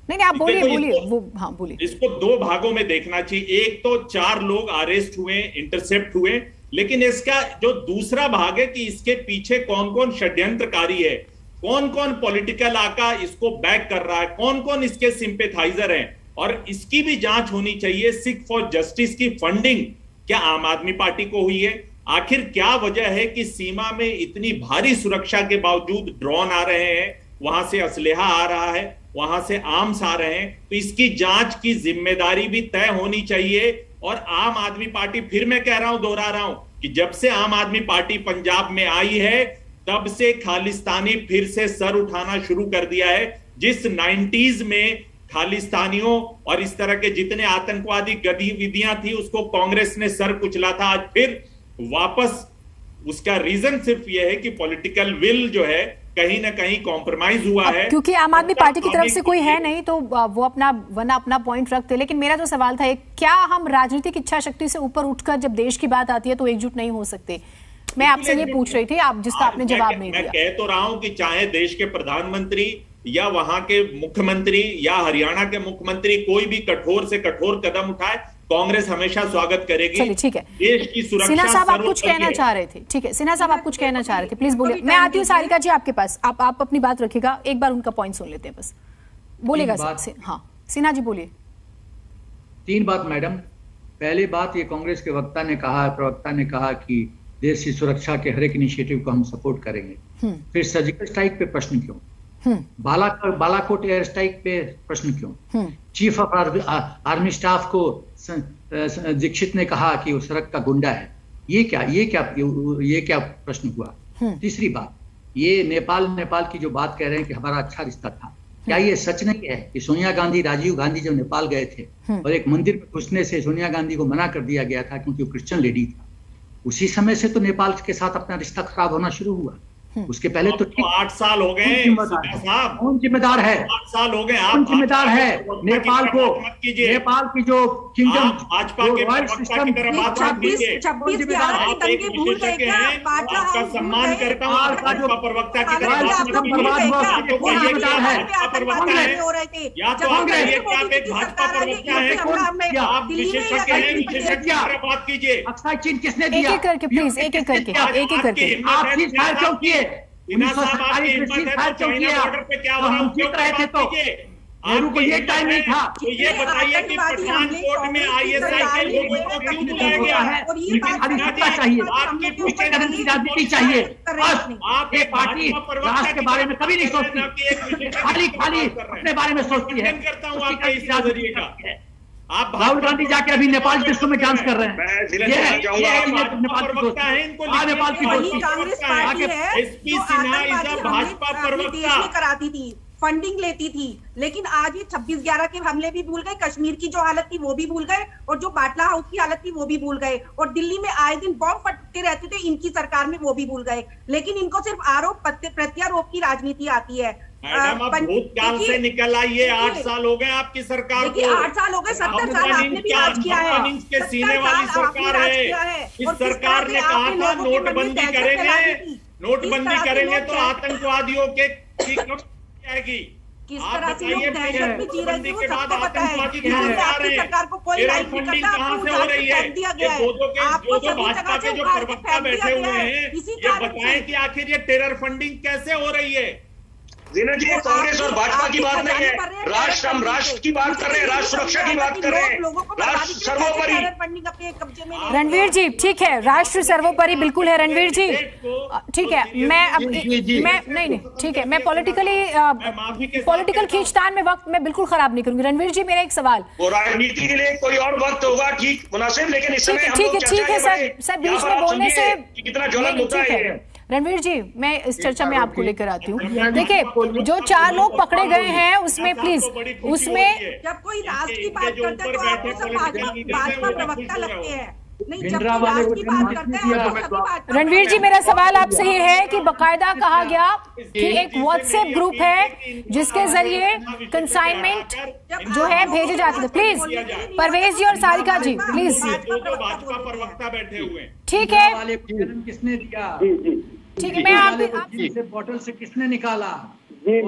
नहीं, आप बोलिए वो, हाँ बोलिए। इसको दो भागों में देखना चाहिए। एक तो 4 लोग अरेस्ट हुए, इंटरसेप्ट हुए, लेकिन इसका जो दूसरा भाग है कि इसके पीछे कौन कौन षड्यंत्रकारी है, कौन कौन पॉलिटिकल आका इसको बैक कर रहा है, कौन कौन इसके सिंपैथाइजर हैं, और इसकी भी जांच होनी चाहिए। सिख फॉर जस्टिस की फंडिंग क्या आम आदमी पार्टी को हुई है? आखिर क्या वजह है कि सीमा में इतनी भारी सुरक्षा के बावजूद ड्रोन आ रहे हैं, वहां से असलहा आ रहा है, वहां से आर्म्स आ रहे हैं? तो इसकी जांच की जिम्मेदारी भी तय होनी चाहिए। और आम आदमी पार्टी, फिर मैं कह रहा हूं, दोहरा रहा हूं कि जब से आम आदमी पार्टी पंजाब में आई है तब से खालिस्तानी फिर से सर उठाना शुरू कर दिया है। जिस 90s में खालिस्तानियों और इस तरह के जितने आतंकवादी गतिविधियां थी उसको कांग्रेस ने सर कुचला था, आज फिर वापस। उसका रीजन सिर्फ यह है कि पॉलिटिकल विल जो है कहीं ना कहीं कॉम्प्रोमाइज हुआ है, क्योंकि आम आदमी पार्टी की तरफ से कोई है नहीं तो वो अपना पॉइंट रखते। लेकिन मेरा जो सवाल था, क्या हम राजनीतिक इच्छा शक्ति से ऊपर उठकर जब देश की बात आती है तो एकजुट नहीं हो सकते? मैं आपसे ये पूछ रही थी, आप जिसका आपने जवाब नहीं दिया। मैं कह तो रहा हूं कि चाहे देश के प्रधानमंत्री या वहां के मुख्यमंत्री या हरियाणा के मुख्यमंत्री कोई भी कठोर से कठोर कदम उठाए, कांग्रेस हमेशा स्वागत करेगी। चलिए ठीक है, देश की सुरक्षा। सिन्हा साहब आप कुछ कहना चाह रहे थे? ठीक है सिन्हा साहब आप कुछ कहना चाह रहे थे, प्लीज बोलिए। मैं आती हूँ सारिका जी आपके पास, आप अपनी बात रखिएगा, एक बार उनका पॉइंट सुन लेते हैं बस। बोलेगा हाँ सिन्हा जी बोलिए। 3 बात मैडम। पहली बात, ये कांग्रेस के प्रवक्ता ने कहा कि देश की सुरक्षा के हर एक इनिशिएटिव को हम सपोर्ट करेंगे। फिर सर्जिकल स्ट्राइक पे प्रश्न क्यों? बालाकोट एयर स्ट्राइक पे प्रश्न क्यों? चीफ ऑफ आर्मी स्टाफ को दीक्षित ने कहा कि वो सड़क का गुंडा है। ये क्या प्रश्न हुआ? तीसरी बात, ये नेपाल की जो बात कह रहे हैं कि हमारा अच्छा रिश्ता था, क्या ये सच नहीं है कि सोनिया गांधी, राजीव गांधी जब नेपाल गए थे और एक मंदिर में घुसने से सोनिया गांधी को मना कर दिया गया था क्योंकि वो क्रिश्चियन लेडी था, उसी समय से तो नेपाल के साथ अपना रिश्ता खराब होना शुरू हुआ। उसके पहले तो 8 साल हो गए साहब। कौन जिम्मेदार है? 8 साल हो गए। कौन जिम्मेदार है? नेपाल की जो किंगडम, भाजपा के प्रवक्ता की तरह बात मत कीजिए। 26/11 भूल गए क्या? आपका सम्मान करता हूँ, भाजपा प्रवक्ता की तरह बात मत कीजिए। कौन जिम्मेदार है? प्रवक्ता है या तो आप कहिए कि आप एक भाजपा प्रवक्ता है, आप विशेषज्ञ हैं, विशेषज्ञ की तरह बात कीजिए। अक्साई चीन किसने दिया? एक एक करके प्लीज, एक एक करके आप चीज फायर क्यों किए? 1947 में बॉर्डर पे क्या हो रहा है जीत रहे थे तो नेहरू को ये टाइम नहीं था। तो ये बताइए कि पठानकोट में ISI के लोगों को क्यों बुलाया गया है? चाहिए, आपकी की राजनीति चाहिए। बस आप एक पार्टी राष्ट्र के बारे में कभी नहीं सोचती, खाली अपने बारे में सोचती है। करता हूँ आपके इस नजरिए का। आप राहुल गांधी जाके अभी नेपाल के में डांस कर रहे हैं। नेपाल की SP Sinha is a Bhajpa प्रवक्ता कराती थी, फंडिंग लेती थी, लेकिन आज ये 26/11 के हमले भी भूल गए, कश्मीर की जो हालत थी वो भी भूल गए, और जो बाटला हाउस की हालत थी वो भी भूल गए, और दिल्ली में आए दिन बॉम्ब फटते रहते थे इनकी सरकार में, वो भी भूल गए। लेकिन इनको सिर्फ आरोप प्रत्यारोप की राजनीति आती है। मैडम, आप भूतकाल से निकल आइए। 8 साल हो गए आपकी सरकार को। 8 साल हो गए, 70 साल आपने भी राज किया है। के सीने वाली सरकार है। इस सरकार ने कहा था नोटबंदी करेंगे, नोटबंदी करेंगे तो आतंकवादियों के जाएगी। किस तरह से लोग दहशत में जी रहे थे वो सबको पता है। आपकी सरकार को कोई लाइक नहीं करता, आपको उजाड़ के फेंक दिया गया है। आपको सभी जगह से उखाड़ के फेंक दिया गया है। इसी कारण बताएं कि आखिर ये टेरर फंडिंग कैसे हो रही है? जीना जी, कांग्रेस और भाजपा की बात नहीं है, राष्ट्र, हम राष्ट्र की बात कर रहे हैं, राष्ट्र सुरक्षा की बात कर रहे हैं, राष्ट्र सर्वोपरि। रणवीर जी, ठीक है, राष्ट्र सर्वोपरि बिल्कुल है रणवीर जी, ठीक है। मैं नहीं ठीक है, मैं पॉलिटिकल खींचतान में वक्त मैं बिल्कुल खराब नहीं करूंगी। रणवीर जी, मेरा एक सवाल, वो राजनीति के लिए कोई और वक्त होगा ठीक मुनासिब, लेकिन इस समय ठीक है सर बीच में बोलने से कितना ज्वलंत मुद्दा है। रणवीर जी, मैं इस चर्चा में आपको लेकर आती हूँ। देखिए, जो 4 लोग पकड़े गए हैं उसमें प्लीज, उसमें जब कोई राष्ट्र की बात करता है तो आपको सब भाजपा प्रवक्ता लगते हैं। नहीं, जब राष्ट्र की बात करते हैं। रणवीर जी, मेरा सवाल आपसे ये है कि बकायदा कहा गया कि एक व्हाट्सएप ग्रुप है जिसके जरिए कंसाइनमेंट जो है भेजे जाते थे। प्लीज परवेज जी और सारिका जी प्लीज। भाजपा प्रवक्ता बैठे हुए, ठीक है, किसने दिया? ठीक है, मैं आपसे बोतल से किसने निकाला? दो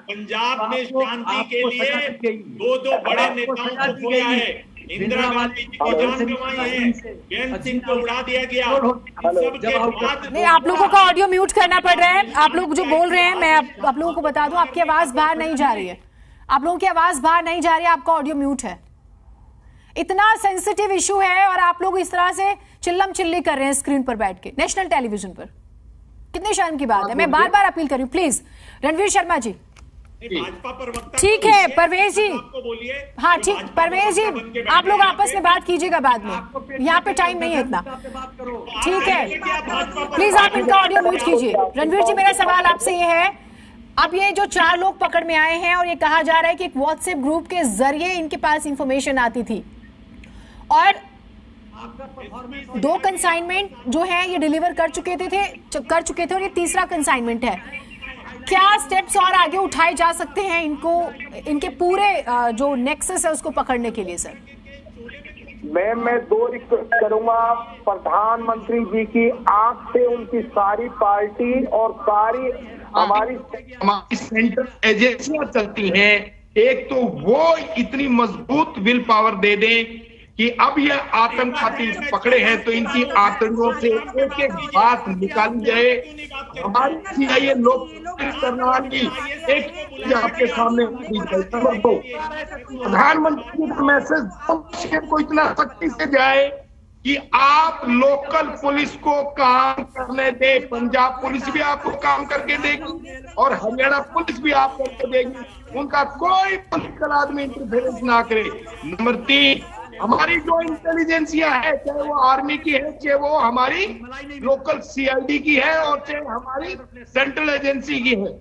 पंजाब में शांति के लिए 2 बड़े नेताओं को खोया है। इंदिरा गांधी जी की जान गंवाई है, बेअंत सिंह को उड़ा दिया गया। सबके बाद नहीं, आप लोगों का ऑडियो म्यूट करना पड़ रहा है। आप लोग जो बोल रहे हैं, मैं आप लोगों को बता दूं, आपकी आवाज बाहर नहीं जा रही है। आप लोगों की आवाज बाहर नहीं जा रही है, आपका ऑडियो म्यूट है। इतना सेंसिटिव इशू है और आप लोग इस तरह से चिल्लम चिल्ली कर रहे हैं स्क्रीन पर बैठ के, नेशनल टेलीविजन पर। कितनी शर्म की बात है। मैं बार बार अपील कर रही हूँ, प्लीज रणवीर शर्मा जी। ठीक है परवेज जी, हाँ ठीक, परवेज जी आप लोग आपस में बात कीजिएगा बाद में, यहाँ पे टाइम नहीं है इतना, ठीक है। प्लीज आप इनका ऑडियो म्यूट कीजिए। रणवीर जी, मेरा सवाल आपसे ये है, अब ये जो 4 लोग पकड़ में आए हैं और ये कहा जा रहा है कि एक व्हाट्सएप ग्रुप के जरिए इनके पास इंफॉर्मेशन आती थी और 2 कंसाइनमेंट जो है ये डिलीवर कर चुके थे और ये तीसरा कंसाइनमेंट है। क्या स्टेप्स और आगे उठाए जा सकते हैं इनको, इनके पूरे जो नेक्सस है उसको पकड़ने के लिए? सर मैं 2 रिक्वेस्ट करूंगा प्रधानमंत्री जी की, आंख से उनकी सारी पार्टी और सारी हमारी सेंट्रल एजेंसियां चलती हैं, एक तो वो इतनी मजबूत विल पावर दे दें कि अब ये आतंकवादी पकड़े हैं तो इनकी आतंकों से एक बात निकाली जाए। हमारी CIA लोग करने एक आपके सामने प्रधानमंत्री का मैसेज को इतना सख्ती से जाए कि आप लोकल पुलिस को काम करने दे। पंजाब पुलिस भी आपको काम करके देगी और हरियाणा पुलिस भी आप करके देगी। उनका कोई पॉलिटिकल आदमी इंटरफेरेंस ना करे। नंबर 3, हमारी जो इंटेलिजेंसिया है, चाहे वो आर्मी की है, चाहे वो हमारी लोकल सीआईडी की है और चाहे हमारी सेंट्रल एजेंसी की है,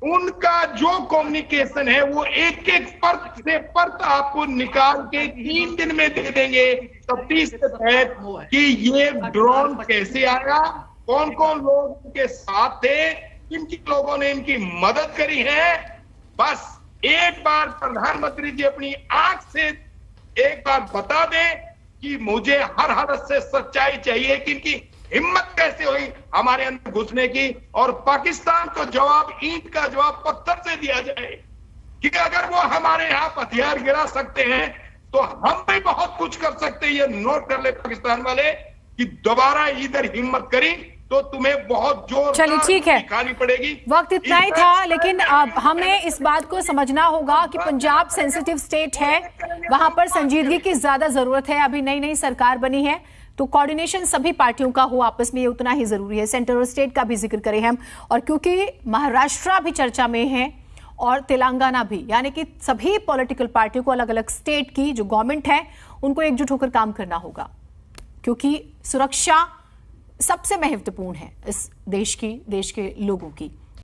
उनका जो कम्युनिकेशन है वो एक एक परत से परत आपको निकाल के 3 दिन में दे देंगे तफ्तीश के तहत कि ये ड्रोन कैसे आया, कौन कौन लोग इनके साथ थे, किन किन लोगों ने इनकी मदद करी है। बस एक बार प्रधानमंत्री जी अपनी आंख से एक बार बता दें कि मुझे हर हालत से सच्चाई चाहिए कि इनकी हिम्मत कैसे हुई हमारे अंदर घुसने की, और पाकिस्तान को जवाब ईंट का जवाब पत्थर से दिया जाए कि अगर वो हमारे यहाँ हथियार गिरा सकते हैं तो हम भी बहुत कुछ कर सकते हैं। ये नोट कर ले पाकिस्तान वाले कि दोबारा इधर हिम्मत करी तो तुम्हें बहुत जोर चलिए ठीक है, दिखानी पड़ेगी। वक्त इतना ही था, लेकिन अब हमें इस बात को समझना होगा कि पंजाब सेंसिटिव स्टेट है, वहां पर संजीदगी की ज्यादा जरूरत है। अभी नई नई सरकार बनी है तो कोऑर्डिनेशन सभी पार्टियों का हो आपस में, ये उतना ही जरूरी है। सेंटर और स्टेट का भी जिक्र करें हम, और क्योंकि महाराष्ट्र भी चर्चा में है और तेलंगाना भी, यानी कि सभी पॉलिटिकल पार्टियों को, अलग अलग स्टेट की जो गवर्नमेंट है उनको एकजुट होकर काम करना होगा, क्योंकि सुरक्षा सबसे महत्वपूर्ण है इस देश के लोगों की।